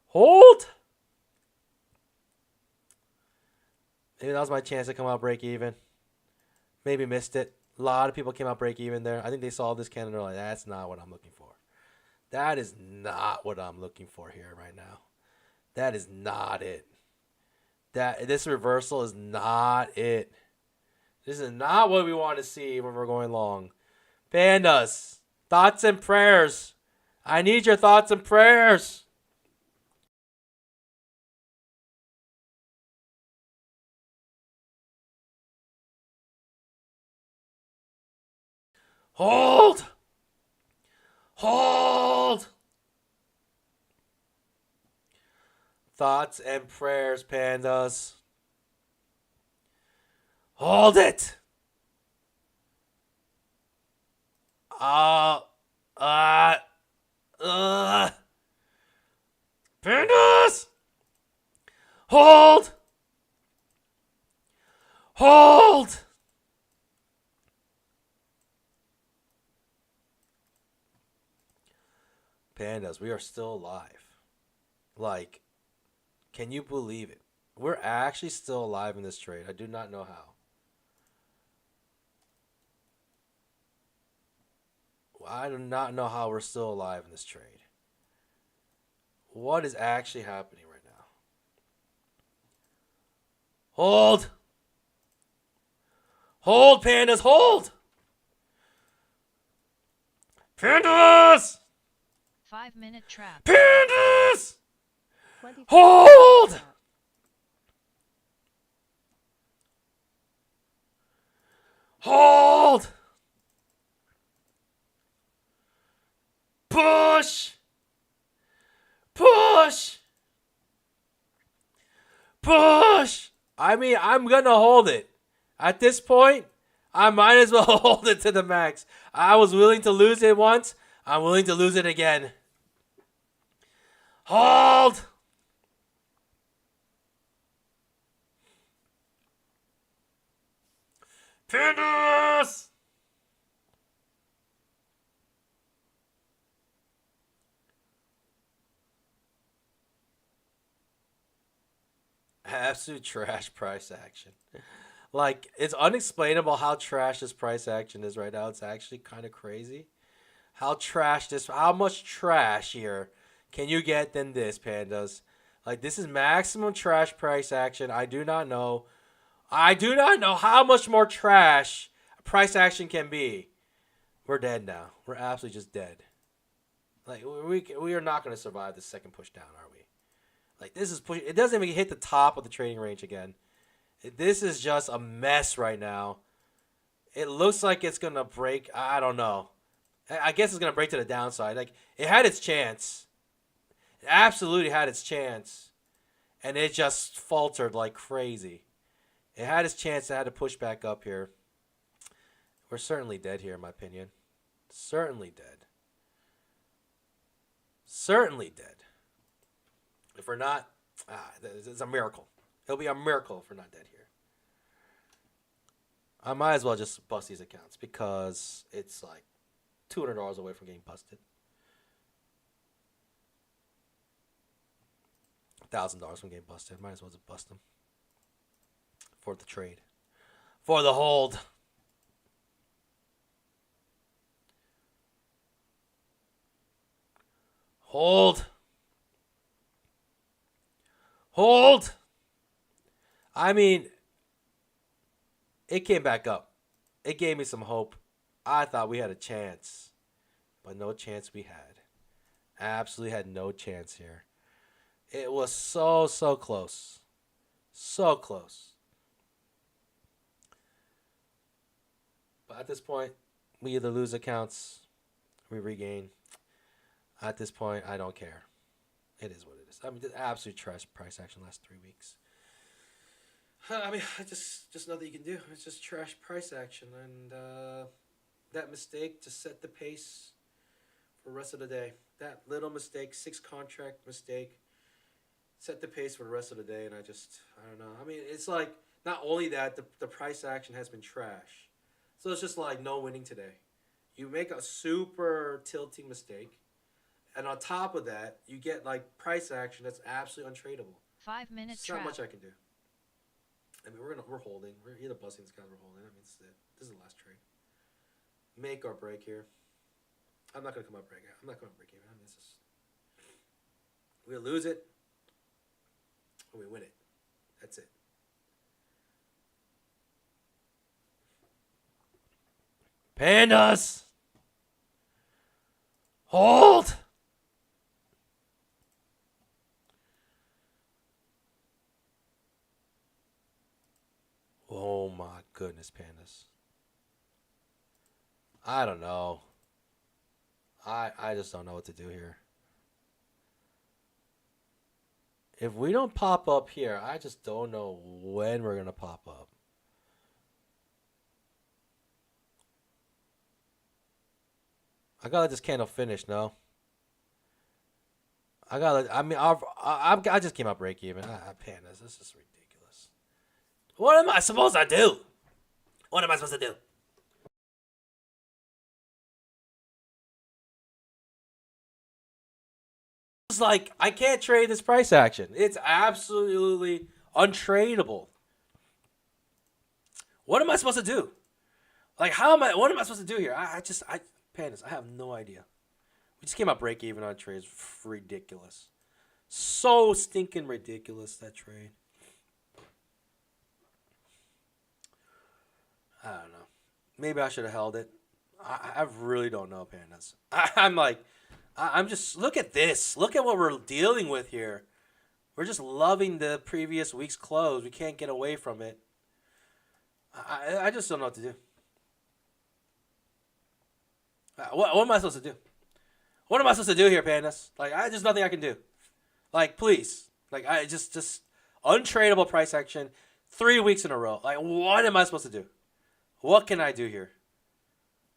Hold. Maybe that was my chance to come out break even. Maybe missed it. A lot of people came out break even there. I think they saw this candle and they're like, that's not what I'm looking for. That is not what I'm looking for here right now. That is not it. This reversal is not it. This is not what we want to see when we're going long. Pandas, thoughts and prayers. I need your thoughts and prayers. Hold. Hold. Thoughts and prayers, pandas. Hold it. Uh, uh, Pandas. Hold. Hold. Pandas, we are still alive. Like, can you believe it? We're actually still alive in this trade. I do not know how. I do not know how we're still alive in this trade. What is actually happening right now? Hold. Hold, pandas, hold. Pandas. 5-minute trap. Pandas. 25 Hold. trap. Hold. Push. Push. Push. I mean, I'm going to hold it. At this point, I might as well hold it to the max. I was willing to lose it once. I'm willing to lose it again. Hold. Pandas. Absolute trash price action. Like, it's unexplainable how trash this price action is right now. It's actually kind of crazy. How much trash here can you get than this, pandas? Like, this is maximum trash price action. I do not know how much more trash price action can be. We're dead now. We're absolutely just dead. Like, we are not going to survive the second push down, are we? Like, this is push. It doesn't even hit the top of the trading range again. This is just a mess right now. It looks like it's going to break. I don't know. I guess it's going to break to the downside. Like, it had its chance. It absolutely had its chance. And it just faltered like crazy. It had its chance. It had to push back up here. We're certainly dead here, in my opinion. Certainly dead. Certainly dead. If we're not, it's a miracle. It'll be a miracle if we're not dead here. I might as well just bust these accounts because it's like $200 away from getting busted. $1,000 from getting busted. Might as well just bust them for the trade, for the hold. Hold. Hold. I mean, it came back up. It gave me some hope. I thought we had a chance, but no chance we had. Absolutely had no chance here. It was so close. So close. But at this point, we either lose accounts, we regain. At this point, I don't care. It is what it is. I mean, absolute trash price action last 3 weeks. I mean, just nothing you can do. It's just trash price action. And that mistake to set the pace for the rest of the day. That little mistake, 6 contract mistake, set the pace for the rest of the day. And I don't know. I mean, it's like, not only that, the price action has been trash. So it's just like no winning today. You make a super tilting mistake. And on top of that, you get like price action that's absolutely untradeable. 5-minute There's trap. not much I can do. I mean, we're holding. We're either busting this guy or we're holding. I mean, this is it. This is the last trade. Make or break here. I'm not gonna come up break. I'm not coming up break even. I mean, this is. We lose it, or we win it. That's it. Pandas. Hold. Oh my goodness, pandas. I don't know. I just don't know what to do here. If we don't pop up here, I just don't know when we're going to pop up. I got to let this candle finish, no? I just came out break even. Pandas, this is ridiculous. What am I supposed to do? What am I supposed to do? It's like, I can't trade this price action. It's absolutely untradeable. What am I supposed to do? Like, what am I supposed to do here? Pandas, I have no idea. We just came out break even on trades. Ridiculous. So stinking ridiculous, that trade. I don't know. Maybe I should have held it. I really don't know, Pandas. I'm just, look at this. Look at what we're dealing with here. We're just loving the previous week's close. We can't get away from it. I just don't know what to do. What am I supposed to do? What am I supposed to do here, Pandas? Like, there's nothing I can do. Like, please. Like, I just untradeable price action 3 weeks in a row. Like, what am I supposed to do? What can I do here?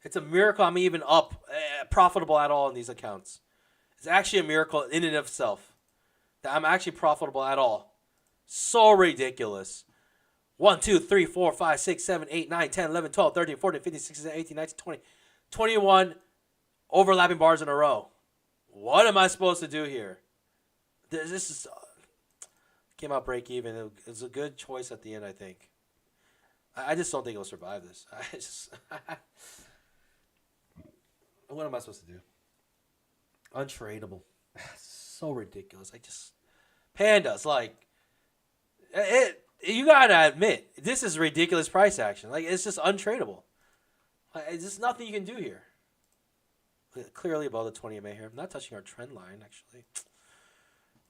It's a miracle I'm even up, profitable at all in these accounts. It's actually a miracle in and of itself that I'm actually profitable at all. So ridiculous. 1, 2, 3, 4, 5, 6, 7, 8, 9, 10, 11, 12, 13, 14, 15, 16, 17, 18, 19, 20, 21 overlapping bars in a row. What am I supposed to do here? This is came out break even. It was a good choice at the end, I think. I just don't think it'll survive this. What am I supposed to do? Untradeable. So ridiculous. Pandas, like, you gotta admit, this is ridiculous price action. Like, it's just untradeable. Like, there's just nothing you can do here. Clearly above the 20 MA here. I'm not touching our trend line, actually.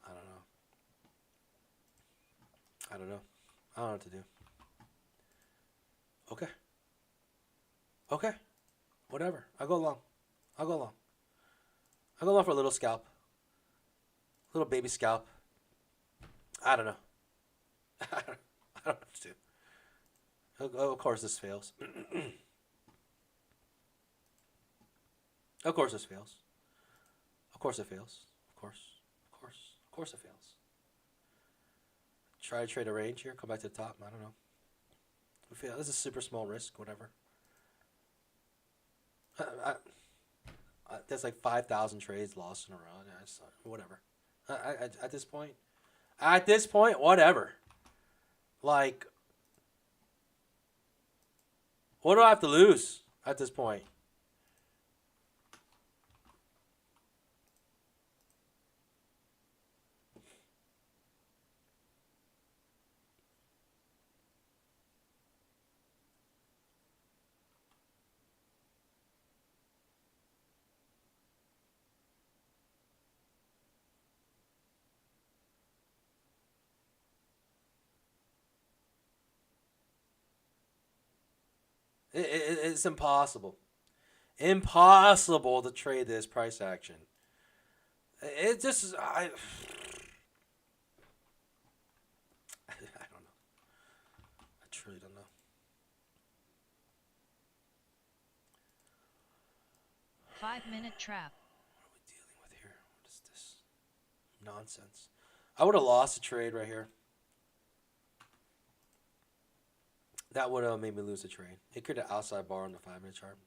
I don't know. I don't know what to do. Okay. Whatever. I'll go long for a little scalp. Little baby scalp. I don't know. I don't know what to do. Of course this fails. Of course this fails. Of course it fails. Of course it fails. Try to trade a range here. Come back to the top. I don't know. We fail. This is super small risk. Whatever. That's like 5,000 trades lost in a row. Whatever. At this point, whatever. Like, what do I have to lose at this point? It's impossible. Impossible to trade this price action. It just I don't know. I truly don't know. Five-minute trap. What are we dealing with here? What is this nonsense? I would have lost a trade right here. That would have made me lose the trade. It could have outside bar on the 5-minute chart.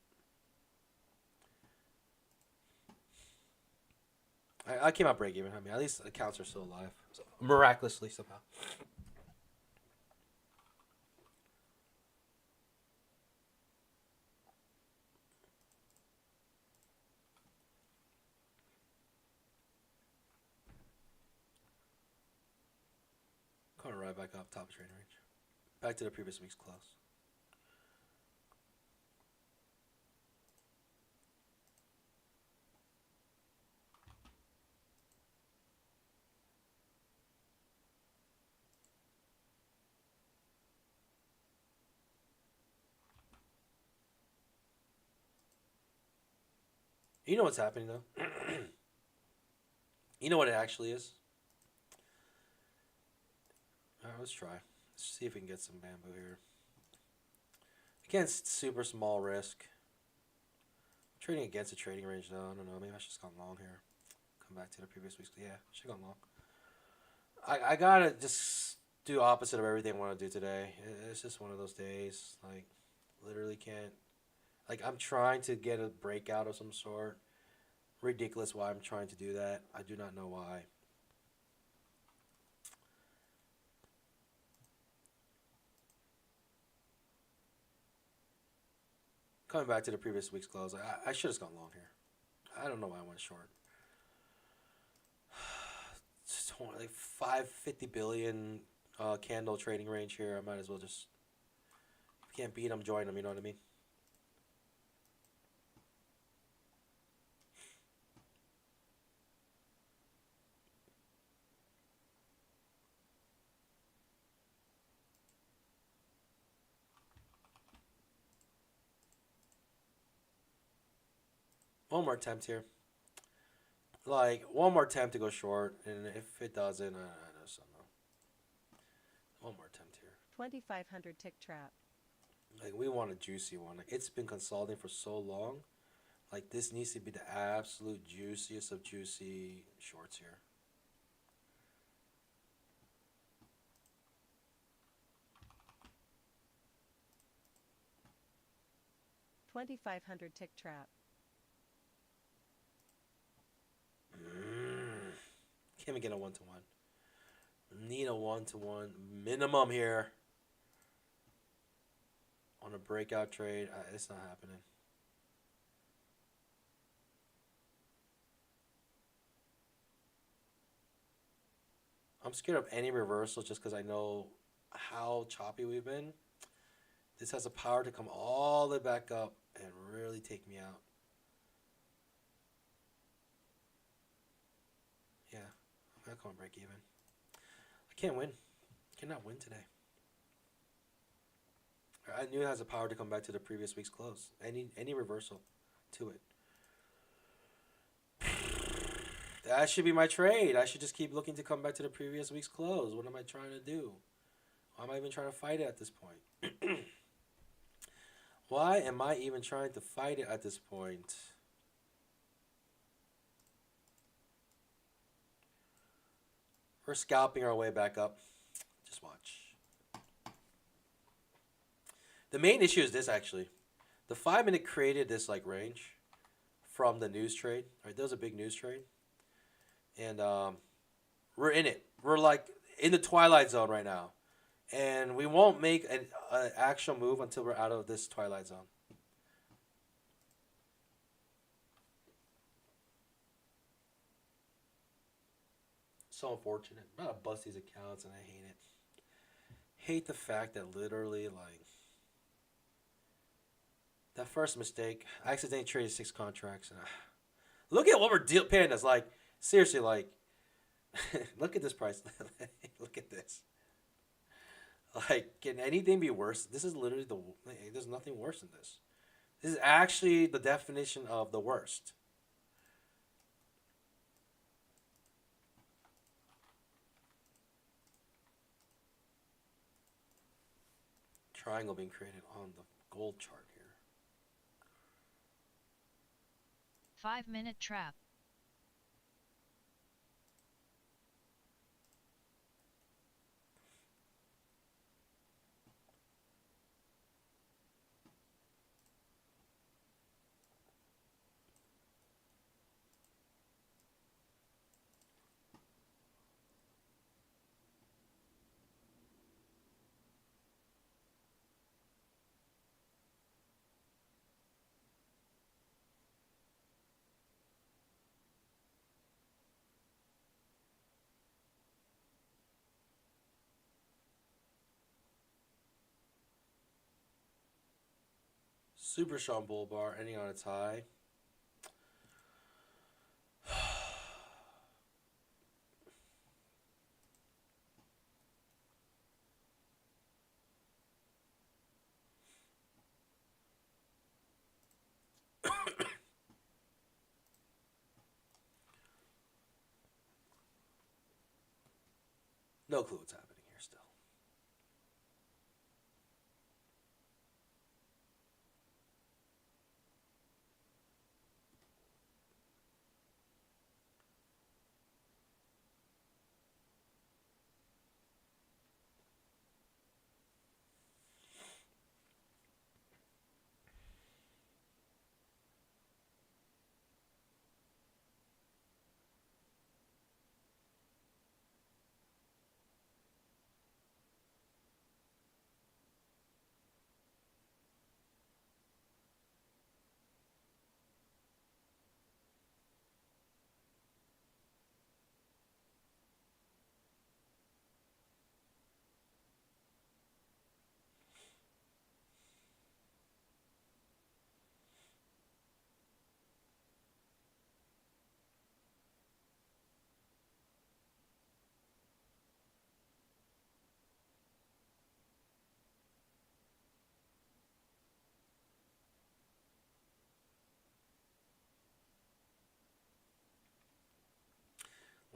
I came out break even. I mean, at least the accounts are still alive. So, miraculously somehow. Coming right back up, top of trading range. Back to the previous week's close. You know what's happening though? You know what it actually is? Alright, let's try. Let's see if we can get some bamboo here. Against super small risk. Trading against a trading range though. I don't know. Maybe I should just gone long here. Come back to the previous week's. Yeah, should have gone long. I gotta just do opposite of everything I want to do today. It's just one of those days. Like, literally can't. Like, I'm trying to get a breakout of some sort. Ridiculous why I'm trying to do that. I do not know why. Coming back to the previous week's close, I should have gone long here. I don't know why I went short. It's like 550 billion candle trading range here. I might as well just, if you can't beat them, join them. You know what I mean? One more attempt here. Like, one more attempt to go short, and if it doesn't, I just don't know. One more attempt here. 2500 tick trap. Like, we want a juicy one. Like, it's been consolidating for so long. Like, this needs to be the absolute juiciest of juicy shorts here. $2,500 tick trap. Can't even get a one-to-one. Need a one-to-one minimum here. On a breakout trade, it's not happening. I'm scared of any reversal just because I know how choppy we've been. This has the power to come all the way back up and really take me out. Yeah, I'm not going to break even. I can't win. I cannot win today. I knew it has the power to come back to the previous week's close. Any reversal to it. That should be my trade. I should just keep looking to come back to the previous week's close. What am I trying to do? Why am I even trying to fight it at this point? Why am I even trying to fight it at this point? We're scalping our way back up. Just watch. The main issue is this, actually. The 5-minute created this like range from the news trade. Right, there was a big news trade. And we're in it. We're like in the twilight zone right now. And we won't make an actual move until we're out of this twilight zone. So unfortunate. I'm about to bust these accounts and I hate it. Hate the fact that literally, like, that first mistake, I accidentally traded 6 contracts. And look at what we're paying us. Like, seriously, like, look at this price. Look at this. Like, can anything be worse? This is literally there's nothing worse than this. This is actually the definition of the worst. Triangle being created on the gold chart here. 5-minute trap. Super strong bull bar ending on its high. No clue what's happening here still.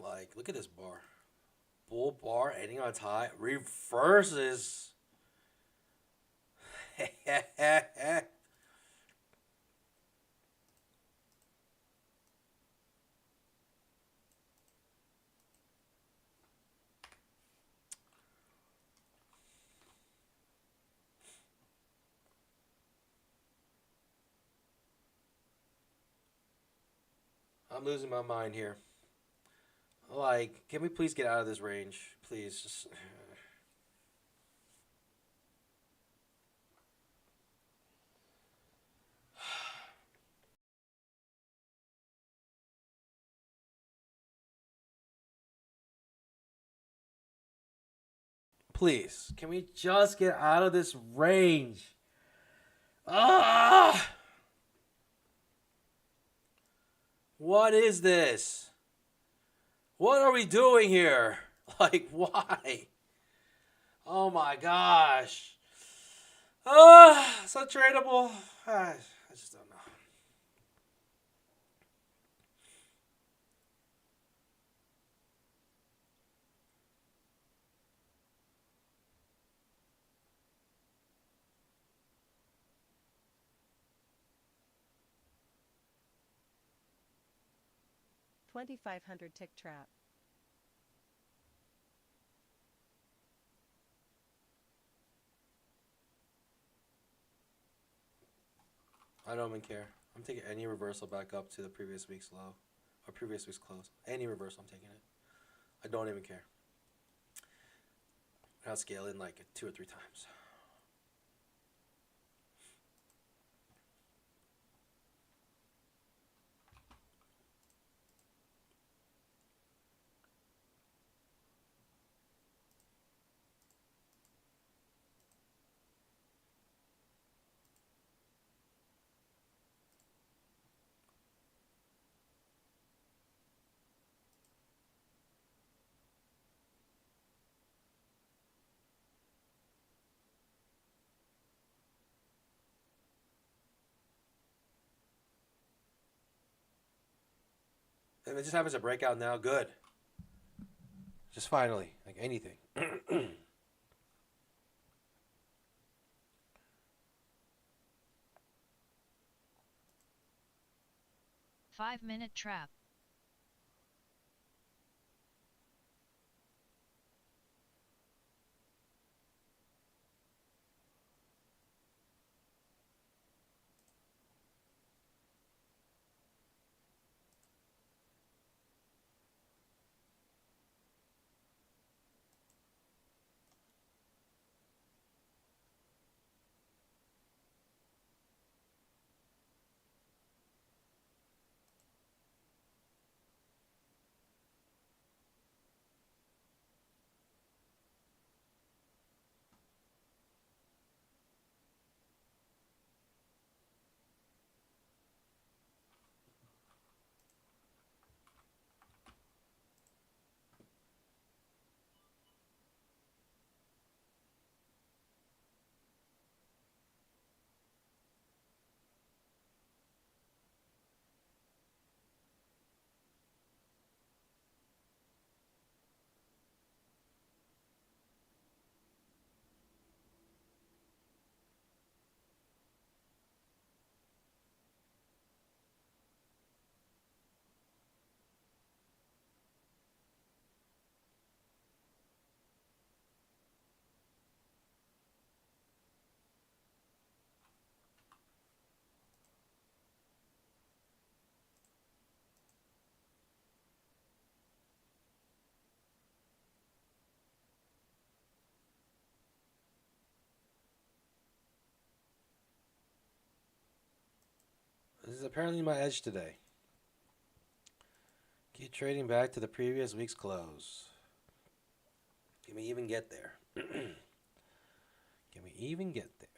Like, look at this bar. Bull bar ending on its high. Reverses. I'm losing my mind here. Like, can we please get out of this range? Please, just... Please, can we just get out of this range? Ah! What is this? What are we doing here? Like, why? Oh my gosh. Ah, so tradable. I just don't know. $2,500 tick trap. I don't even care. I'm taking any reversal back up to the previous week's low. Or previous week's close. Any reversal, I'm taking it. I don't even care. I'll scale in like 2 or 3 times. If it just happens to break out now, good. Just finally, like anything. 5-minute trap. is apparently my edge today. Keep trading back to the previous week's close. Can we even get there? Can we even get there?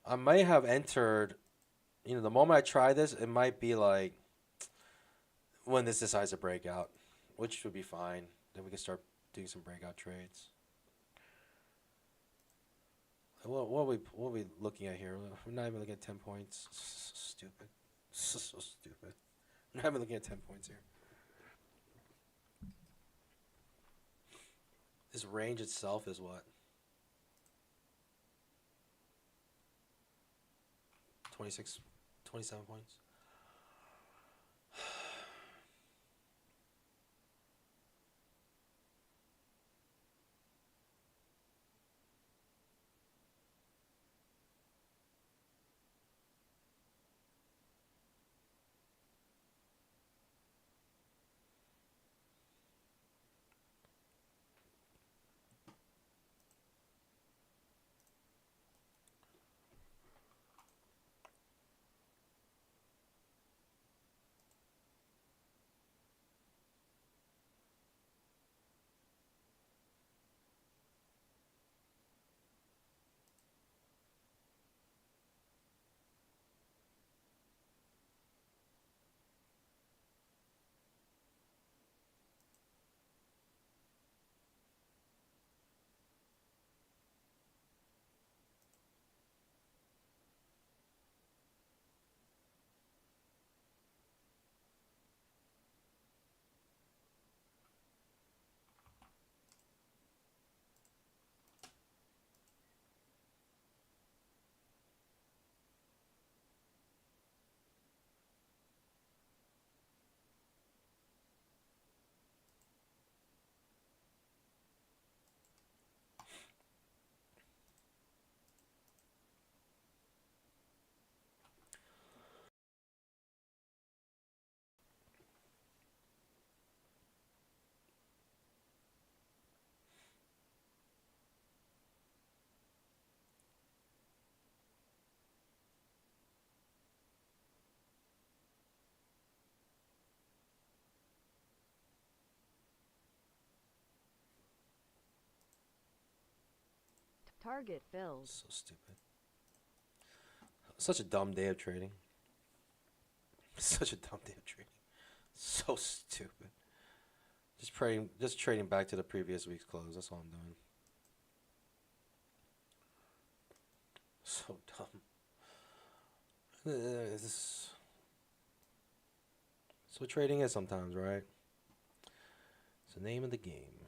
I might have entered, the moment I try this, it might be like when this decides to break out, which would be fine. Then we can start doing some breakout trades. What are we looking at here? We're not even looking at 10 points. Stupid. So stupid. We're not even looking at 10 points here. This range itself is what? 26, 27 points. Target filled. So stupid. Such a dumb day of trading. Such a dumb day of trading. So stupid. Just trading back to the previous week's close. That's all I'm doing. So dumb. That's what trading is sometimes, right? It's the name of the game.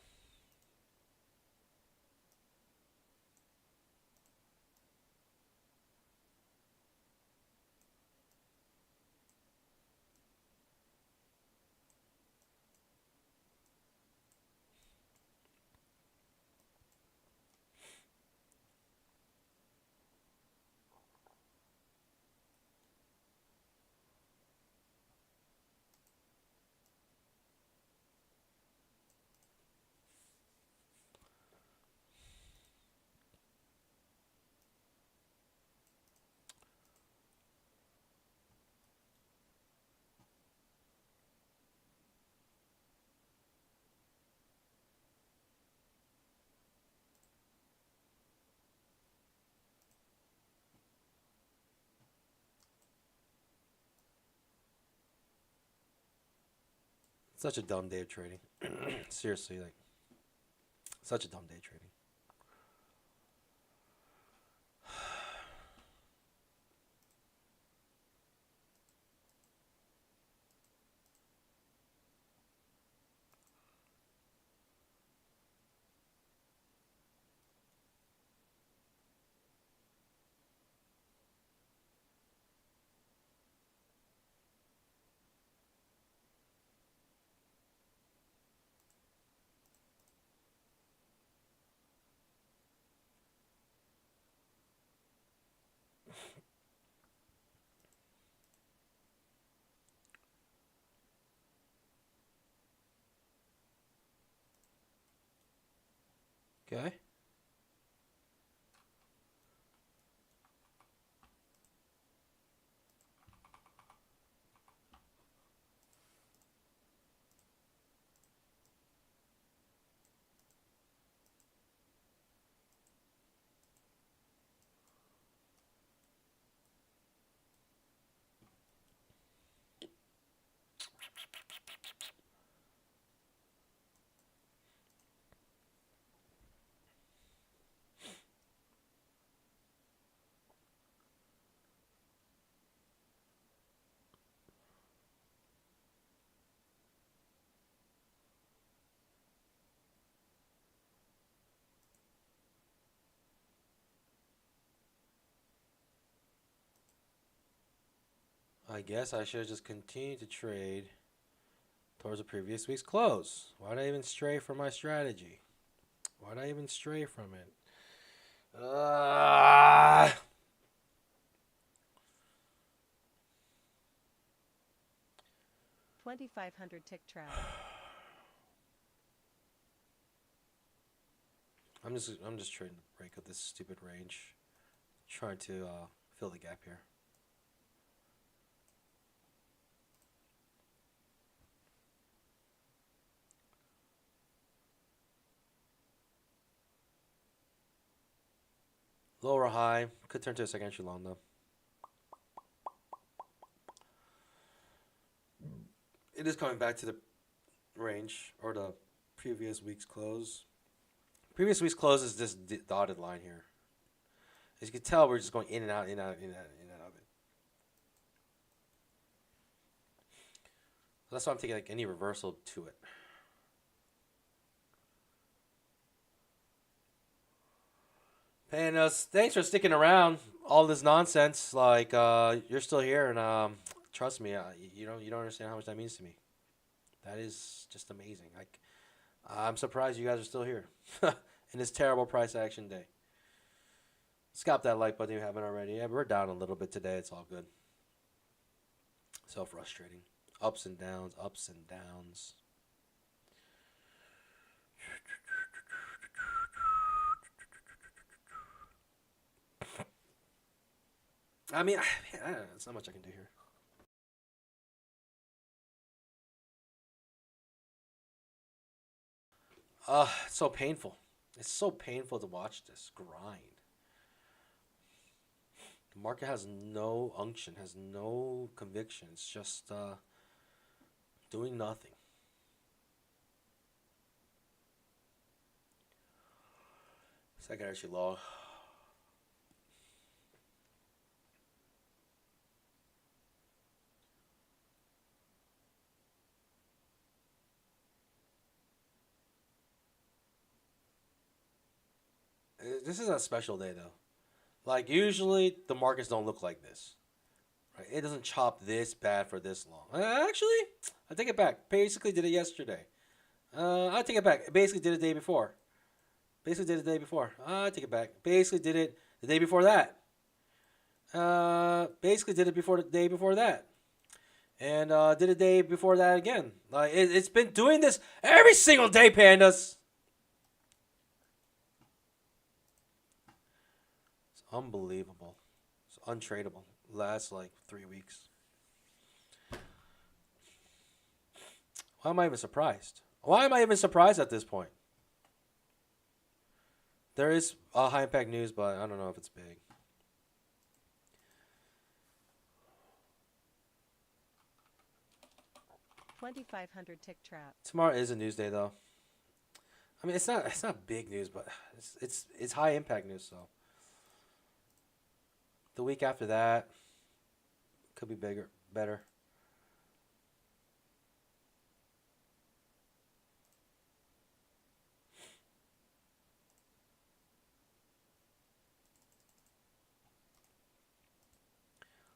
Such a dumb day of trading. Seriously, like, such a dumb day of trading. Okay. I guess I should have just continued to trade towards the previous week's close. Why'd I even stray from my strategy? Why'd I even stray from it? 2,500 tick trap. I'm just trying to break up this stupid range. Trying to fill the gap here. Lower high. Could turn to a second entry long though. It is coming back to the range or the previous week's close. Previous week's close is this dotted line here. As you can tell, we're just going in and out, in and out, in and out, in and out of it. That's why I'm taking like any reversal to it. And thanks for sticking around. All this nonsense, like you're still here, and trust me, you don't understand how much that means to me. That is just amazing. Like I'm surprised you guys are still here in this terrible price action day. Scalp that like button if you haven't already. Yeah, we're down a little bit today. It's all good. So frustrating. Ups and downs, ups and downs. I mean, there's not much I can do here. It's so painful. It's so painful to watch this grind. The market has no unction, has no conviction. It's just doing nothing. Second entry long. This is a special day though. Like usually the markets don't look like this. Right? It doesn't chop this bad for this long. Actually, I take it back. Basically did it yesterday. I take it back. Basically did it the day before. Basically did it the day before. I take it back. Basically did it the day before that. Basically did it before the day before that. And did it the day before that again. Like it's been doing this every single day, pandas. It's unbelievable. It's untradeable. Lasts like 3 weeks. Why am I even surprised? Why am I even surprised at this point? There is high impact news, but I don't know if it's big. $2,500 tick trap. Tomorrow is a news day, though. I mean, it's not big news, but it's high impact news. So the week after that could be bigger, better.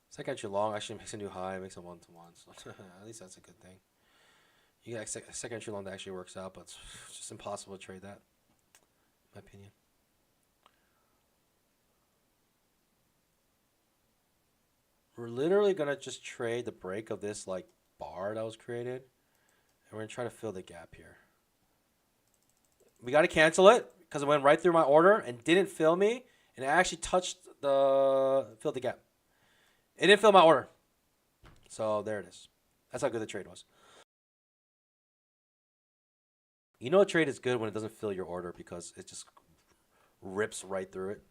Second entry long actually makes a new high, makes a 1-to-1. So at least that's a good thing. You get a second entry long that actually works out, but it's just impossible to trade that, in my opinion. We're literally gonna just trade the break of this like bar that was created, and we're gonna try to fill the gap here. We gotta cancel it because it went right through my order and didn't fill me, and it actually touched filled the gap. It didn't fill my order. So there it is. That's how good the trade was. You know a trade is good when it doesn't fill your order because it just rips right through it.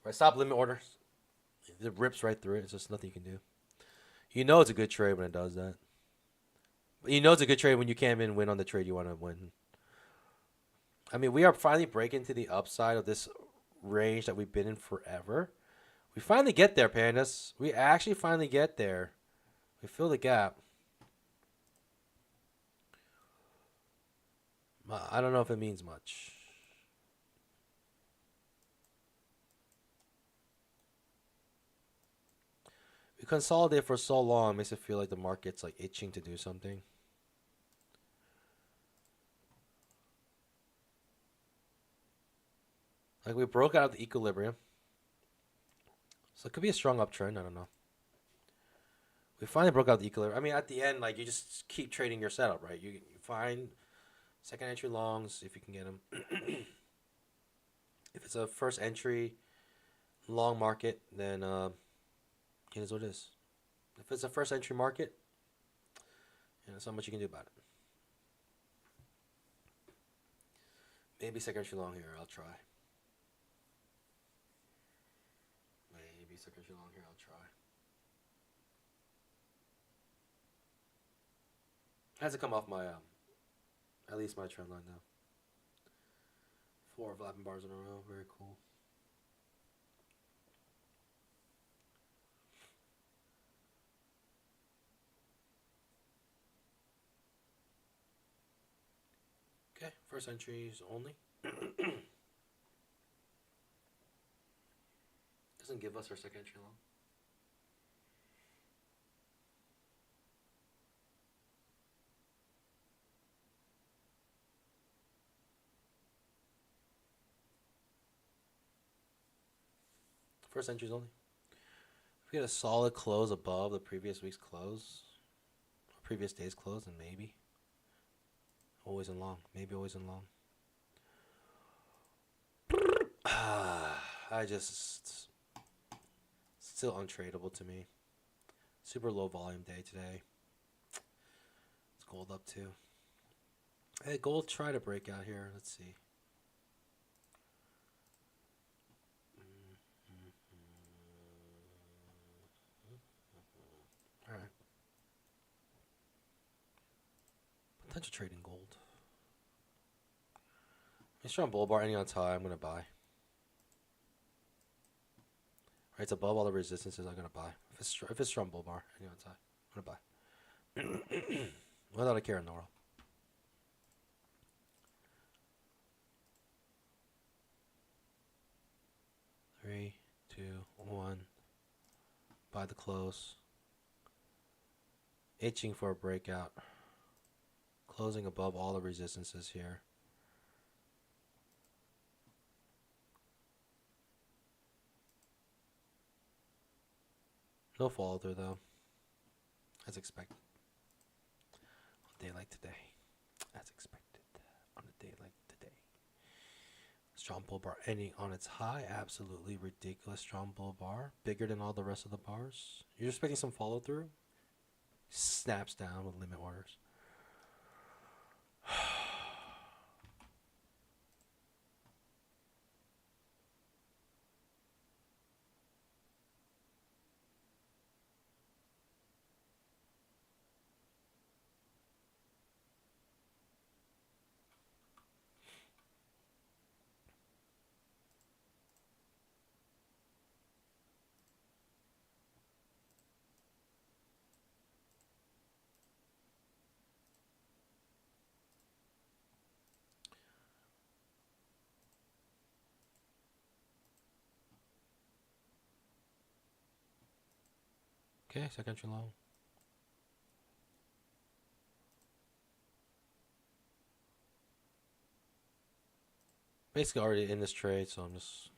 Right, stop limit orders. It rips right through it. It's just nothing you can do. You know it's a good trade when it does that. But you know it's a good trade when you can't even win on the trade you want to win. I mean, we are finally breaking to the upside of this range that we've been in forever. We finally get there, pandas. We actually finally get there. We fill the gap. I don't know if it means much. We consolidate for so long, it makes it feel like the market's like itching to do something. Like we broke out of the equilibrium. So it could be a strong uptrend. I don't know. We finally broke out the equilibrium. I mean, at the end, like you just keep trading your setup, right? You find second entry longs if you can get them. If it's a first entry long market, then it is what it is. If it's a first entry market, there's not much you can do about it. Maybe second entry long here. I'll try. Maybe second entry long here. I'll try. Hasn't come off my at least my trend line though. 4 flapping bars in a row. Very cool. Okay, first entries only. Doesn't give us our second entry long. First entries only. If we get a solid close above the previous week's close, or previous day's close, then maybe. Always in long. Maybe always in long. I just... Still untradeable to me. Super low volume day today. It's gold up too. Hey, gold try to break out here. Let's see. Alright. Potential trading gold. It's strong bull bar, any on tie, I'm gonna buy. Right, it's above all the resistances, I'm gonna buy. If it's strong bull bar, any on tie, I'm gonna buy. Without a care in the world. Three, two, one. Buy the close. Itching for a breakout. Closing above all the resistances here. No follow through though, as expected. On a day like today, as expected. On a day like today. Strong bull bar ending on its high, absolutely ridiculous strong bull bar, bigger than all the rest of the bars. You're expecting some follow through. Snaps down with limit orders. Okay, second entry long. Basically already in this trade, so I'm just...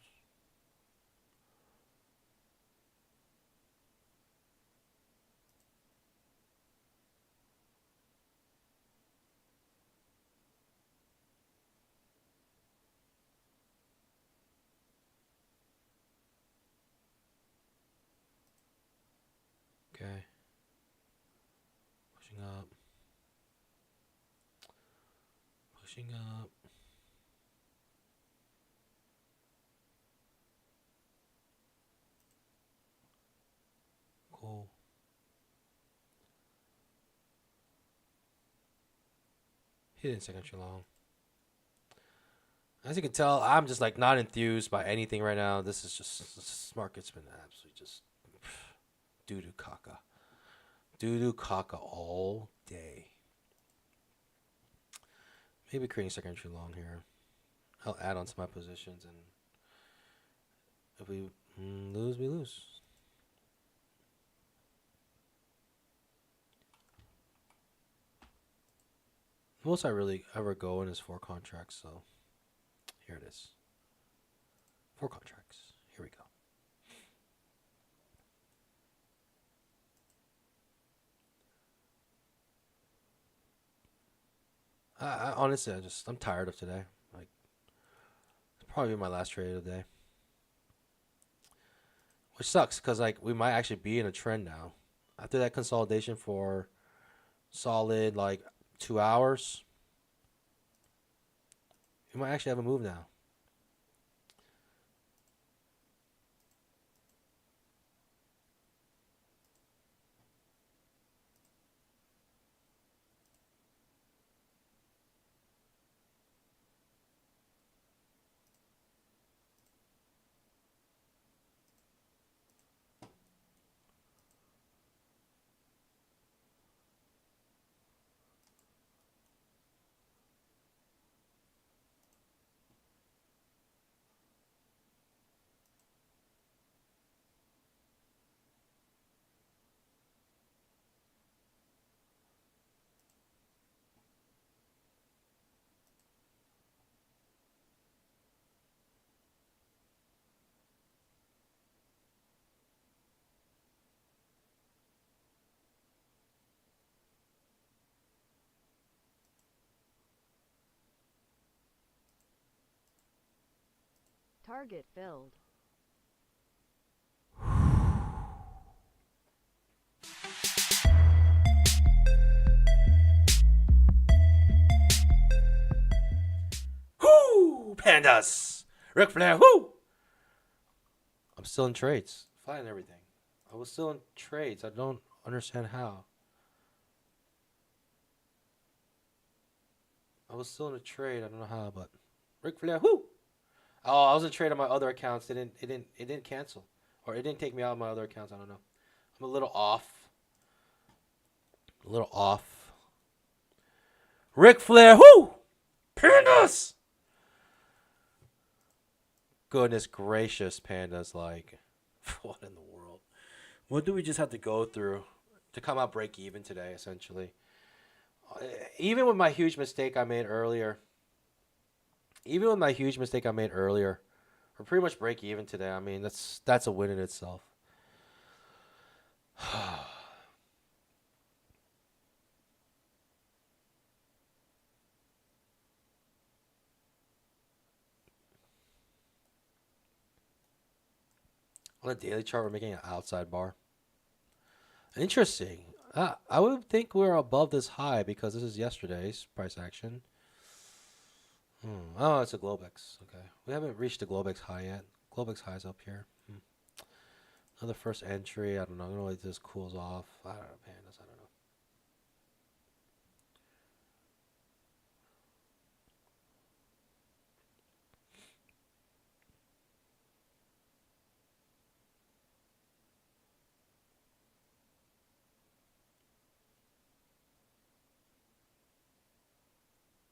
Okay. Pushing up. Pushing up. Cool. Hidden second entry long. As you can tell, I'm just like not enthused by anything right now. This market's been absolutely just doo-doo caca. Doo-doo caca all day. Maybe creating second entry long here. I'll add on to my positions, and if we lose, we lose. The most I really ever go in is 4 contracts, so here it is. 4 contracts. Here we go. I honestly, I'm tired of today. Like, it's probably my last trade of the day. Which sucks, because, like, we might actually be in a trend now. After that consolidation for solid, like, 2 hours, we might actually have a move now. Target filled. Whoo! Pandas! Ric Flair, whoo! I'm still in trades. Flying everything. I was still in trades. I don't understand how. I was still in a trade. I don't know how, but Ric Flair, whoo! Oh, I was in trade on my other accounts. It didn't cancel, or it didn't take me out of my other accounts. I don't know. I'm a little off. A little off. Ric Flair, whoo! Pandas! Goodness gracious, pandas! Like, what in the world? What do we just have to go through to come out break even today? Essentially, even with my huge mistake I made earlier. Even with my huge mistake I made earlier, we're pretty much break even today. I mean, that's a win in itself. On the daily chart, we're making an outside bar. Interesting. I would think we're above this high because this is yesterday's price action. Oh, it's a Globex. Okay. We haven't reached the Globex high yet. Globex high is up here. Another first entry. I don't know. I'm going to let this cools off. I don't know, pandas. I don't know.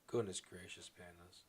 Goodness gracious, pandas.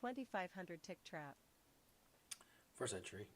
2500 tick trap.1st entry.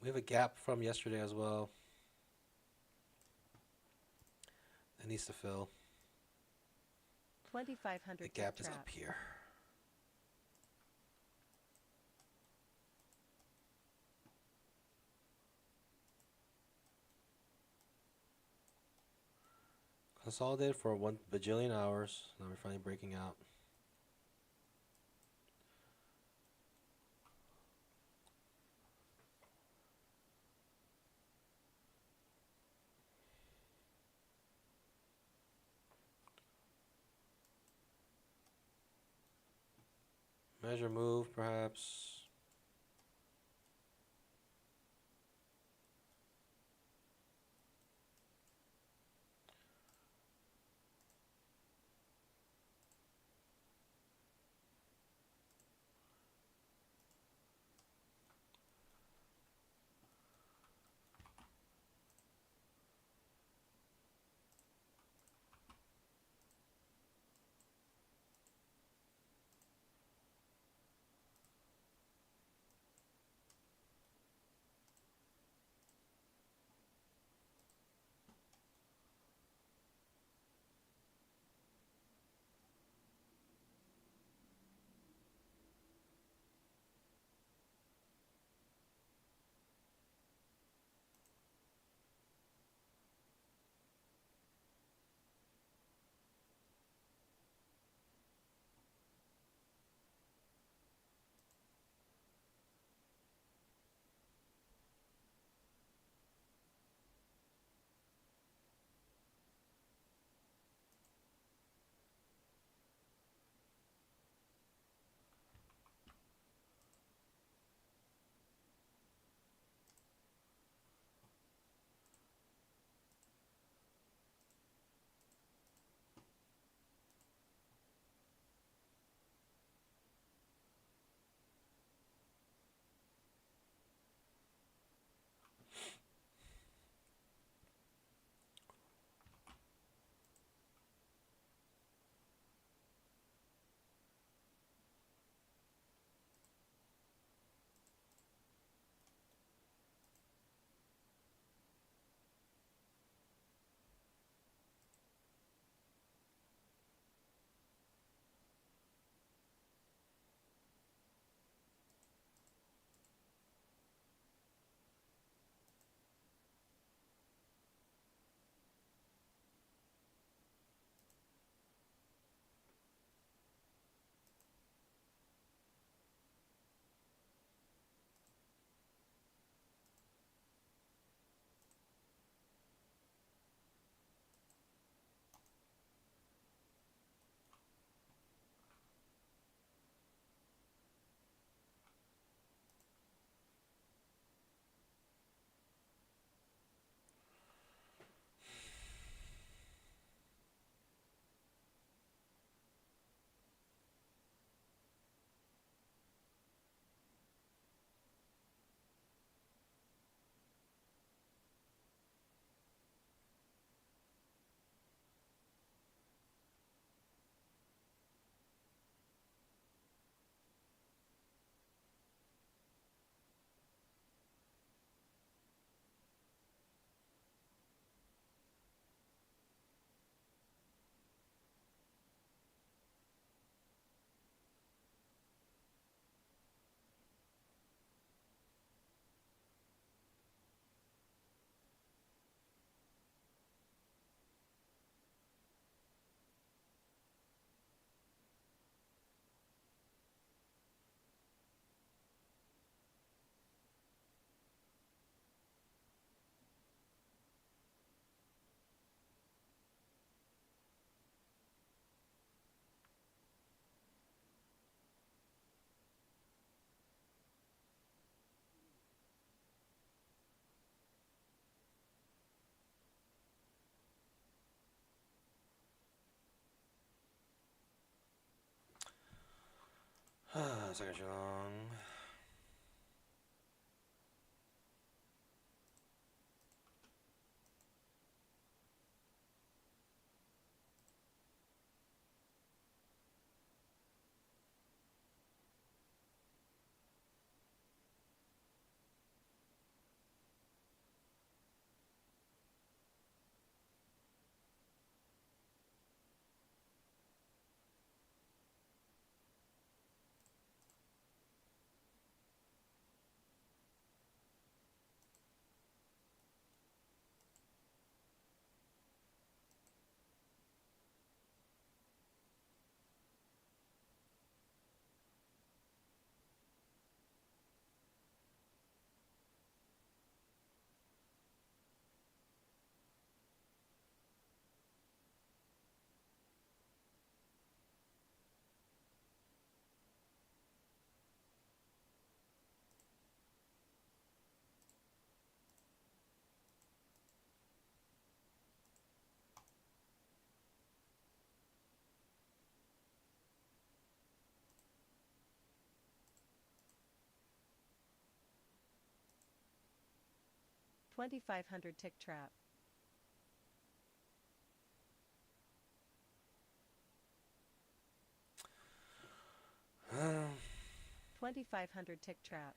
We have a gap from yesterday as well. That needs to fill. 2,500 The tick gap is trap. up here. Consolidated for 1 bajillion hours. Now we're finally breaking out. Measure move, perhaps. Second too long. 2500 tick trap. 2500 tick trap.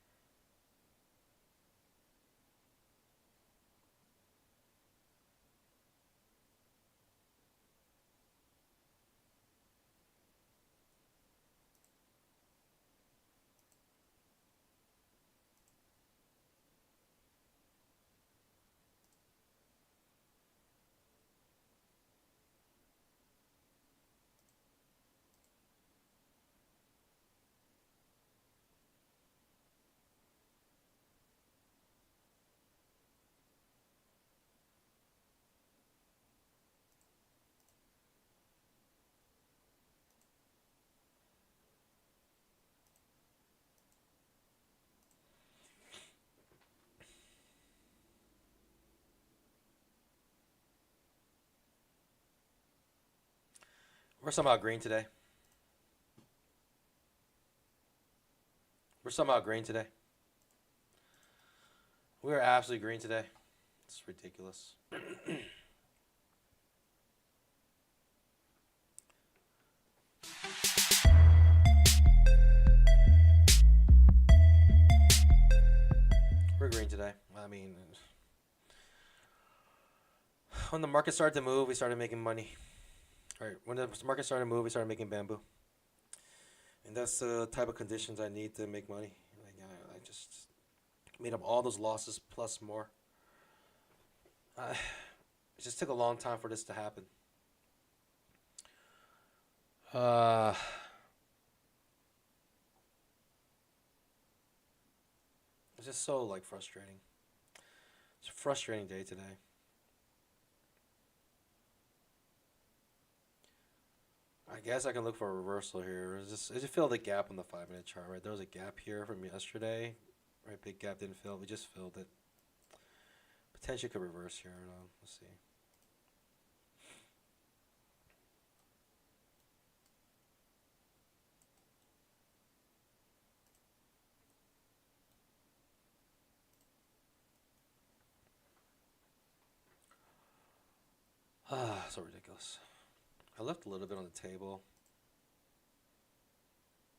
We're somehow green today. We're somehow green today. We're absolutely green today. It's ridiculous. We're green today. I mean, when the market started to move, we started making money. Right. When the market started to move, we started making bamboo. And that's the type of conditions I need to make money. Like, I just made up all those losses plus more. It just took a long time for this to happen. It's just so like frustrating. It's a frustrating day today. I guess I can look for a reversal here. I just filled the gap on the 5-minute chart, right? There was a gap here from yesterday. Right, big gap didn't fill. We just filled it. Potentially could reverse here. Let's see. So ridiculous. I left a little bit on the table.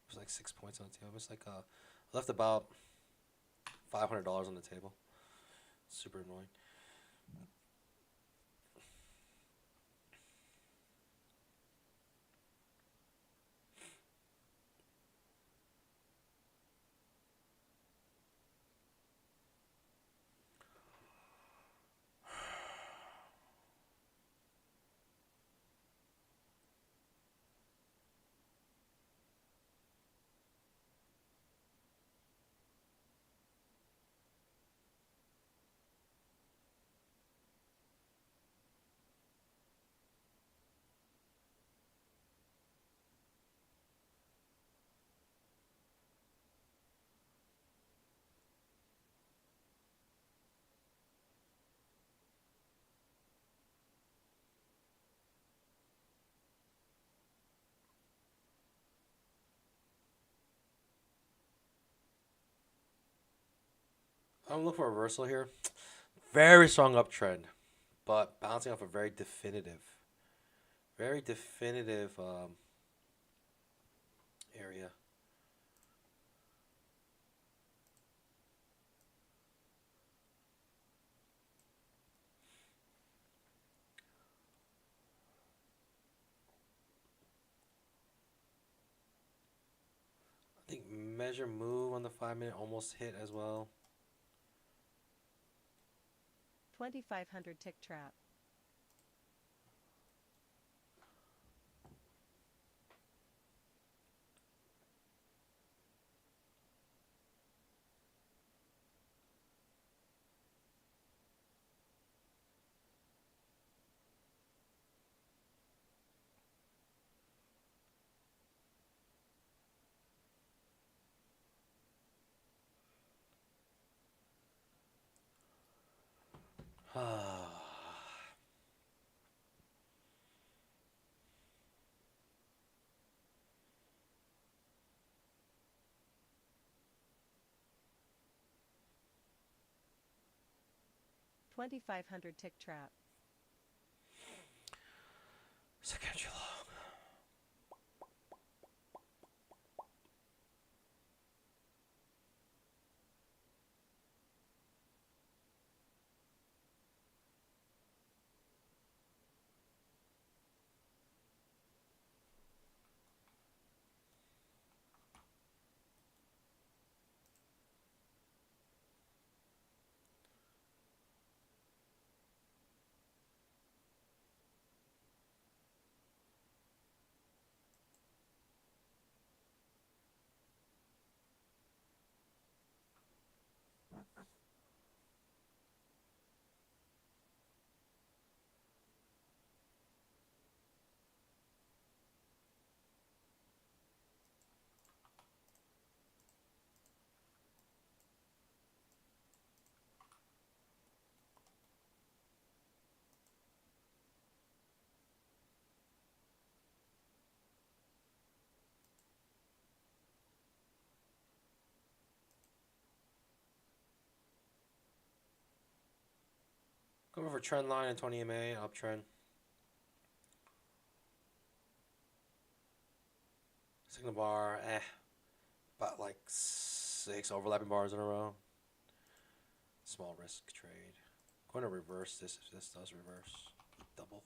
It was like 6 points on the table. It's like I left about $500 on the table. Super annoying. I'm looking for a reversal here. Very strong uptrend, but bouncing off a very definitive area. I think measure move on the 5-minute almost hit as well. 2500 tick trap. 2500 tick trap. Second July. Go over trend line and 20 MA uptrend. Signal bar, about like 6 overlapping bars in a row. Small risk trade. Going to reverse this if this does reverse. Double.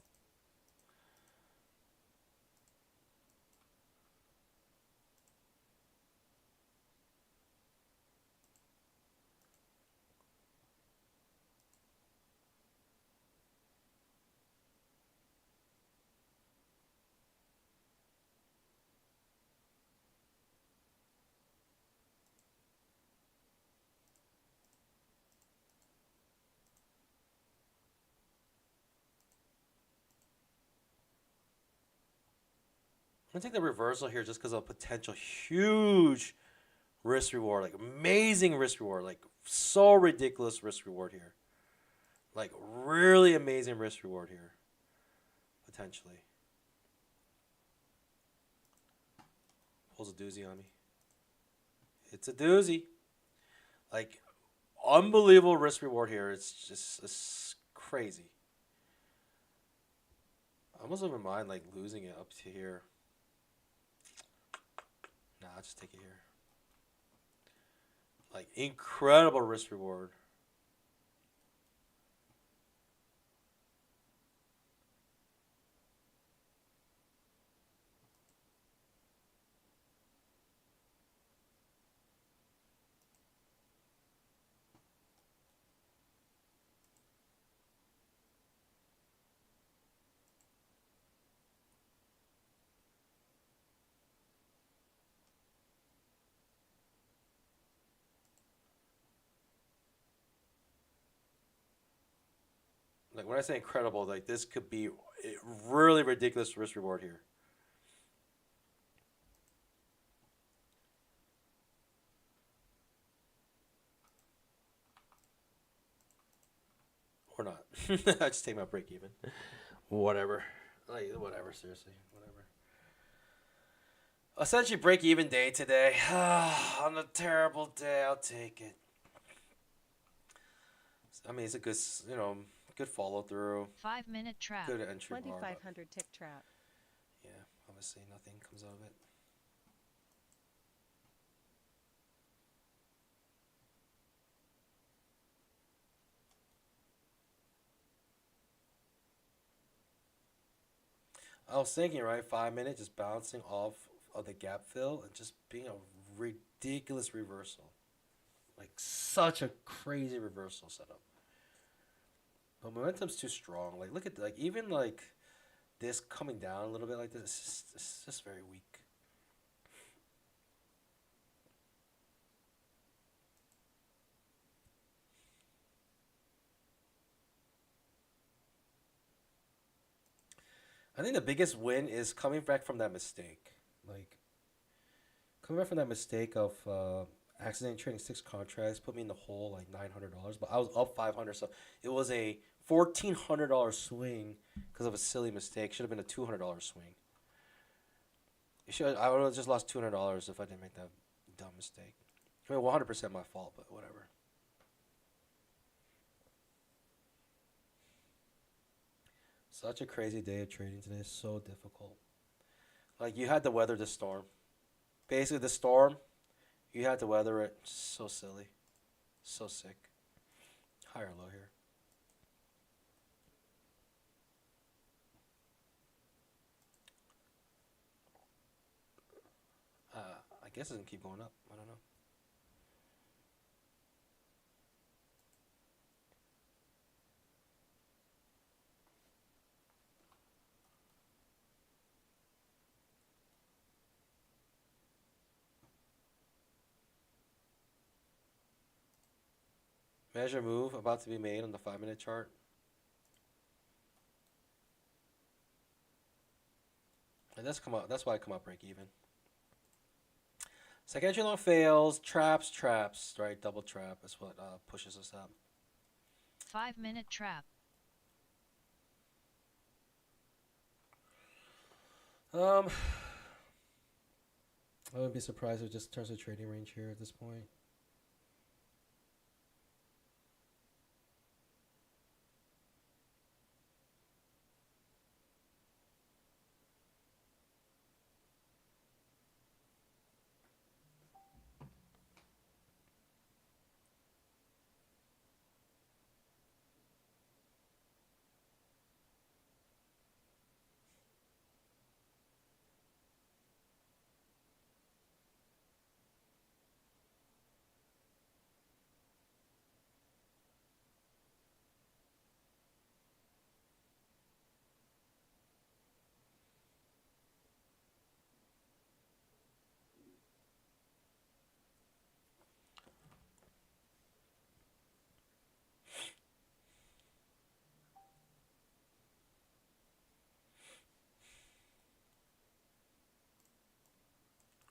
I'm gonna take the reversal here just because of potential huge risk reward, like amazing risk reward, like so ridiculous risk reward here, like really amazing risk reward here, potentially. Pulls a doozy on me. It's a doozy. Like unbelievable risk reward here. It's crazy. I almost wouldn't mind like losing it up to here. Nah, I'll just take it here. Like incredible risk reward. Like when I say incredible, like this could be a really ridiculous risk reward here. Or not. I just take my break even. Whatever. Like whatever, seriously. Whatever. Essentially break even day today. On a terrible day, I'll take it. I mean, it's a good, good follow through. 5-minute trap. Good entry bar. 2500 tick trap. Yeah, obviously nothing comes out of it. I was thinking, right, 5 minutes just bouncing off of the gap fill and just being a ridiculous reversal. Like such a crazy reversal setup. But momentum's too strong. Like look at even like this coming down a little bit like this. It's just very weak. I think the biggest win is coming back from that mistake. Like coming back from that mistake of accidentally trading 6 contracts put me in the hole like $900, but I was up 500, so it was a $1,400 swing because of a silly mistake. Should have been a $200 swing. I would have just lost $200 if I didn't make that dumb mistake. I mean, 100% my fault, but whatever. Such a crazy day of trading today. So difficult. Like you had to weather the storm. Basically, the storm, you had to weather it. So silly. So sick. Higher low here. I guess it's gonna keep going up. I don't know. Measure move about to be made on the 5-minute chart. And that's come up. That's why I come up break even. Second entry long fails. Traps. Right, double trap is what pushes us up. 5-minute trap. I wouldn't be surprised if it just turns to trading range here at this point.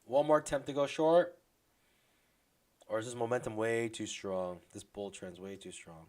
One more attempt to go short. Or is this momentum way too strong? This bull trend's way too strong.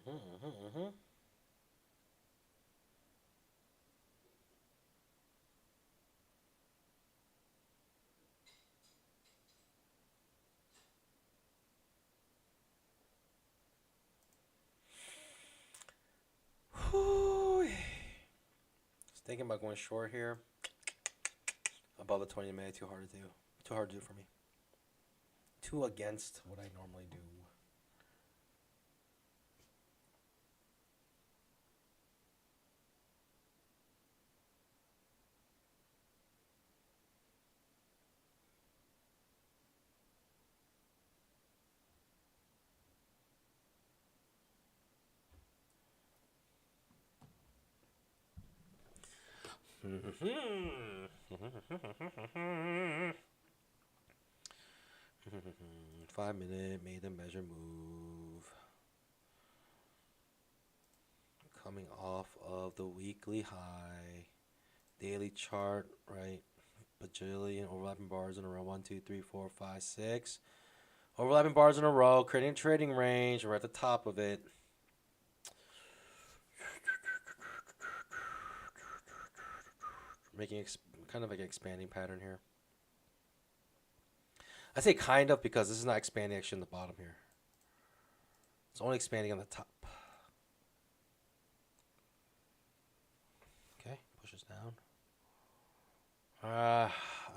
Just thinking about going short here. Above the 20 MA, too hard to do. Too hard to do for me. Too against what I normally do. Mm-hmm. 5 minute made the measure move. Coming off of the weekly high. Daily chart, right? Bajillion overlapping bars in a row. 1, 2, 3, 4, 5, 6. Overlapping bars in a row, creating a trading range. We're at the top of it. Making kind of like an expanding pattern here. I say kind of because this is not expanding actually in the bottom here. It's only expanding on the top. Okay, pushes down. I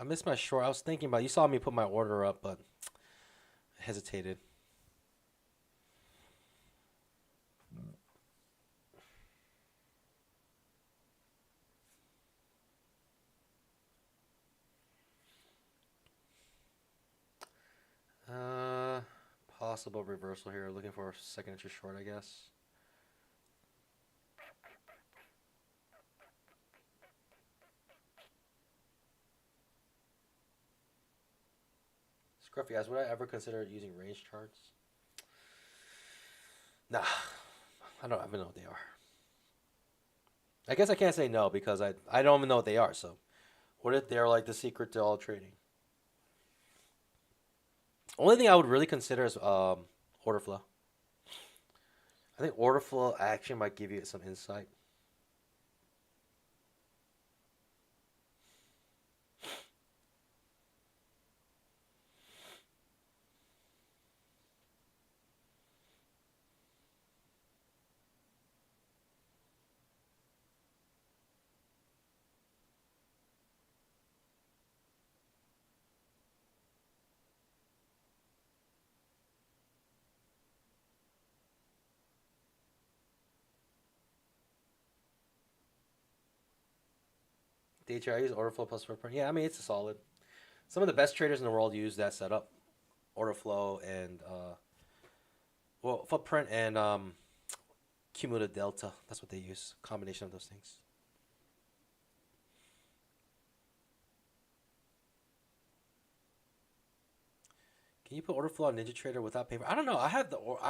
missed my short. I was thinking about, you saw me put my order up, but I hesitated. Possible reversal here. Looking for a second entry short, I guess. Scruffy guys, would I ever consider using range charts? Nah, I don't even know what they are. I guess I can't say no because I don't even know what they are. So, what if they're like the secret to all trading? Only thing I would really consider is order flow. I think order flow action might give you some insight. DHR, I use order flow plus footprint. Yeah, I mean, it's a solid. Some of the best traders in the world use that setup. Order flow and, well, footprint and cumulative delta. That's what they use. Combination of those things. Can you put order flow on NinjaTrader without paper? I don't know. I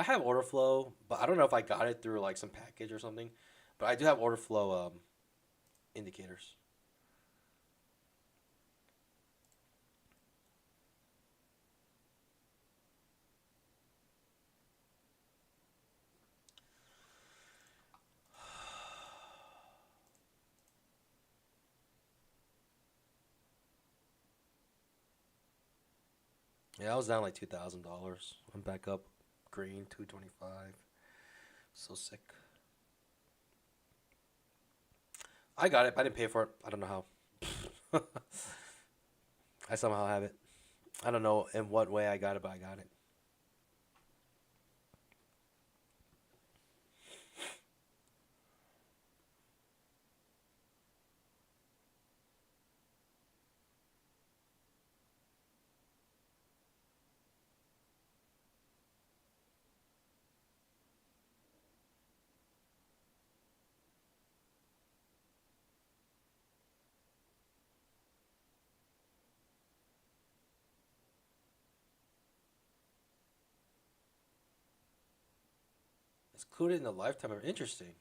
have order flow, but I don't know if I got it through like some package or something. But I do have order flow indicators. Yeah, I was down like $2,000. I'm back up green, 225. So sick. I got it, but I didn't pay for it. I don't know how. I somehow have it. I don't know in what way I got it, but I got it. It's included in the lifetime. Interesting.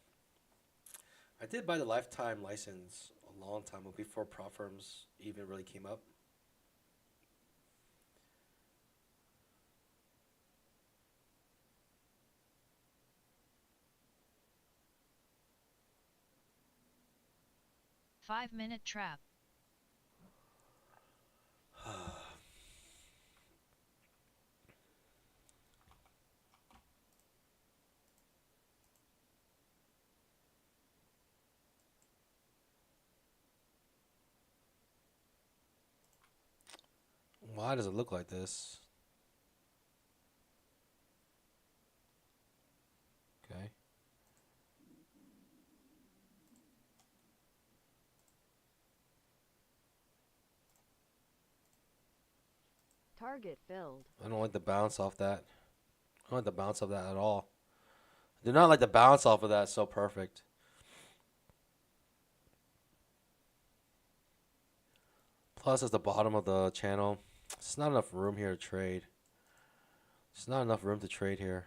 I did buy the lifetime license a long time ago before prop firms even really came up. 5-minute trap. Why does it look like this? Okay. Target filled. I don't like the bounce off that. I don't like the bounce off that at all. I do not like the bounce off of that. It's so perfect. Plus, at the bottom of the channel, it's not enough room here to trade. There's not enough room to trade here.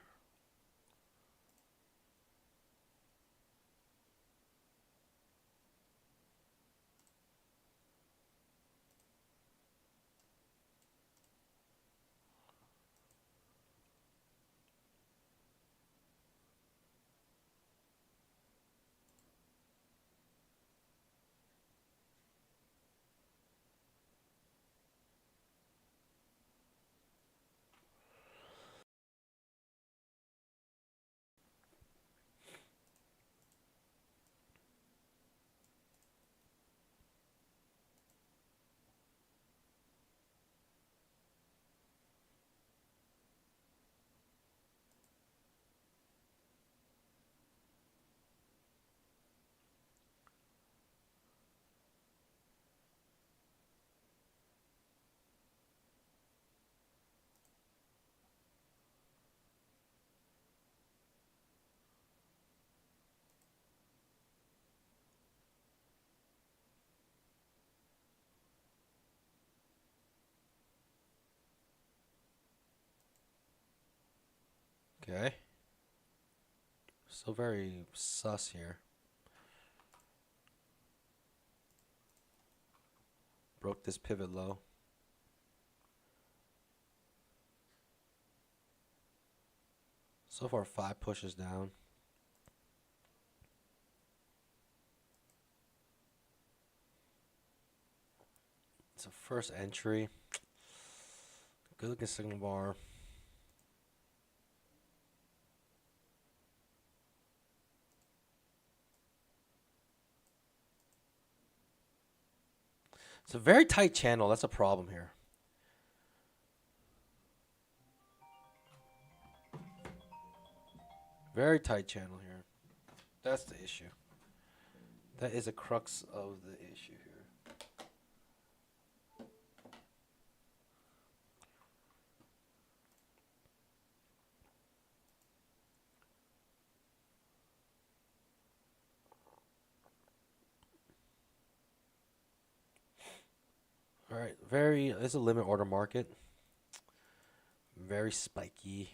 Okay. Still very sus here. Broke this pivot low. So far, 5 pushes down. It's a first entry. Good looking signal bar. It's a very tight channel. That's a problem here. Very tight channel here. That's the issue. That is a crux of the issue here. All right, it's a limit order market. Very spiky.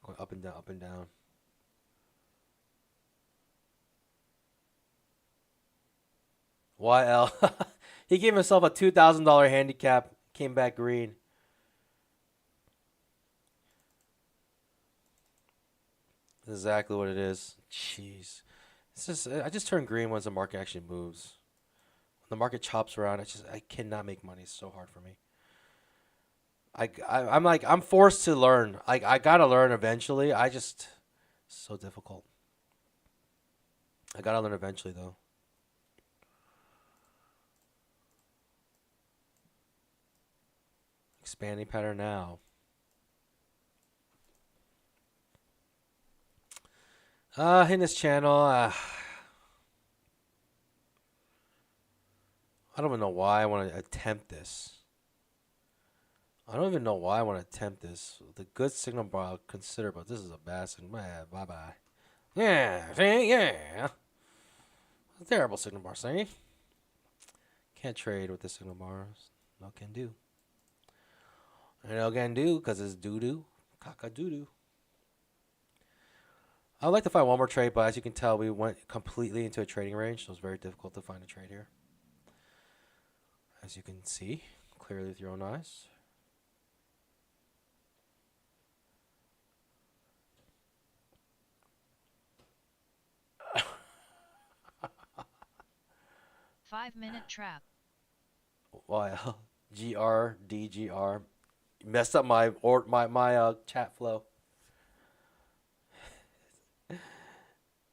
Going up and down, up and down. YL. He gave himself a $2,000 handicap. Came back green. Exactly what it is. Jeez. I just turn green once the market actually moves. When the market chops around, I cannot make money. It's so hard for me. I'm forced to learn. I gotta learn eventually. So difficult. I gotta learn eventually though. Expanding pattern now. In this channel, I don't even know why I want to attempt this. I don't even know why I want to attempt this. The good signal bar I'll consider, but this is a bad signal. Bye bye. Yeah, see? Yeah. A terrible signal bar, see? Can't trade with this signal bar. No can do. No can do because it's doo doo. Caca doo doo. I'd like to find one more trade, but as you can tell, we went completely into a trading range, so it's very difficult to find a trade here. As you can see clearly with your own eyes. 5-minute trap. YL GR. Messed up my chat flow.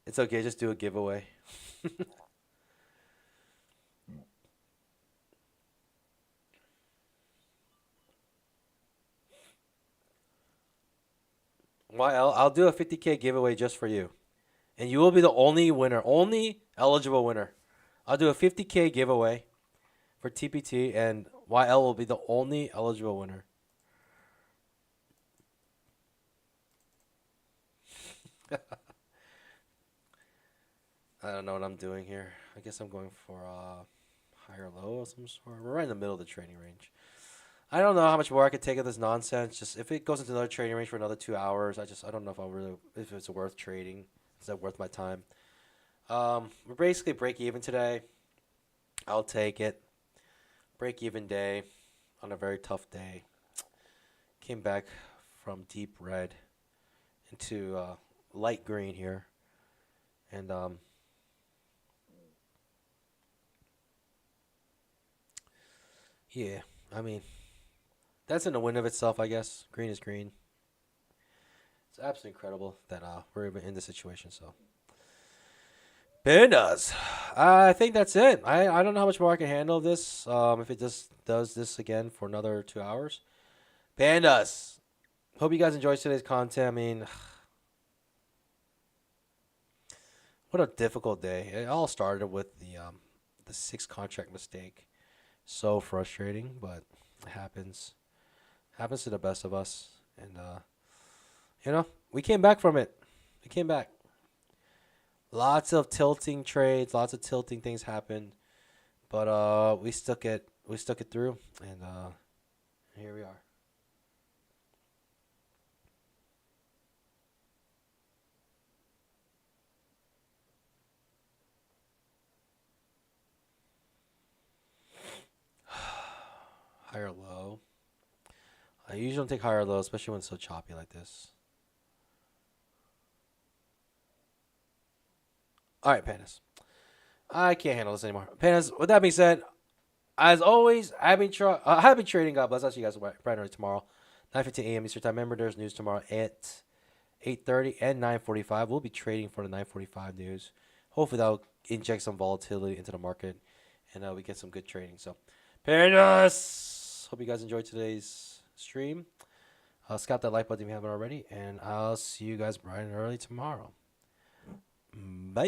It's okay, just do a giveaway. YL, I'll do a 50K giveaway just for you. And you will be the only winner, only eligible winner. I'll do a 50K giveaway for TPT, and YL will be the only eligible winner. I don't know what I'm doing here. I guess I'm going for higher low of some sort. We're right in the middle of the trading range. I don't know how much more I could take of this nonsense. Just if it goes into another trading range for another 2 hours, I don't know if it's worth trading. Is that worth my time? We're basically break even today. I'll take it. Break even day on a very tough day. Came back from deep red into light green here, and yeah, I mean that's in the win of itself, I guess. Green is green. It's absolutely incredible that we're even in this situation. So. Pandas. I think that's it. I don't know how much more I can handle this. If it just does this again for another 2 hours. Pandas. Hope you guys enjoyed today's content. I mean, what a difficult day. It all started with the 6 contract mistake. So frustrating, but it happens. Happens to the best of us. And we came back from it. We came back. Lots of tilting trades, lots of tilting things happened, but we stuck it through, and here we are. Higher low. I usually don't take higher low, especially when it's so choppy like this. All right, Pandas. I can't handle this anymore. Pandas, with that being said, as always, happy trading. God bless. I'll see you guys bright and early tomorrow, 9:15 a.m. Eastern Time. Remember, there's news tomorrow at 8:30 and 9:45. We'll be trading for the 9:45 news. Hopefully, that'll inject some volatility into the market, and we get some good trading. So, Pandas, hope you guys enjoyed today's stream. Scalp that like button if you haven't already, and I'll see you guys bright and early tomorrow. Bye.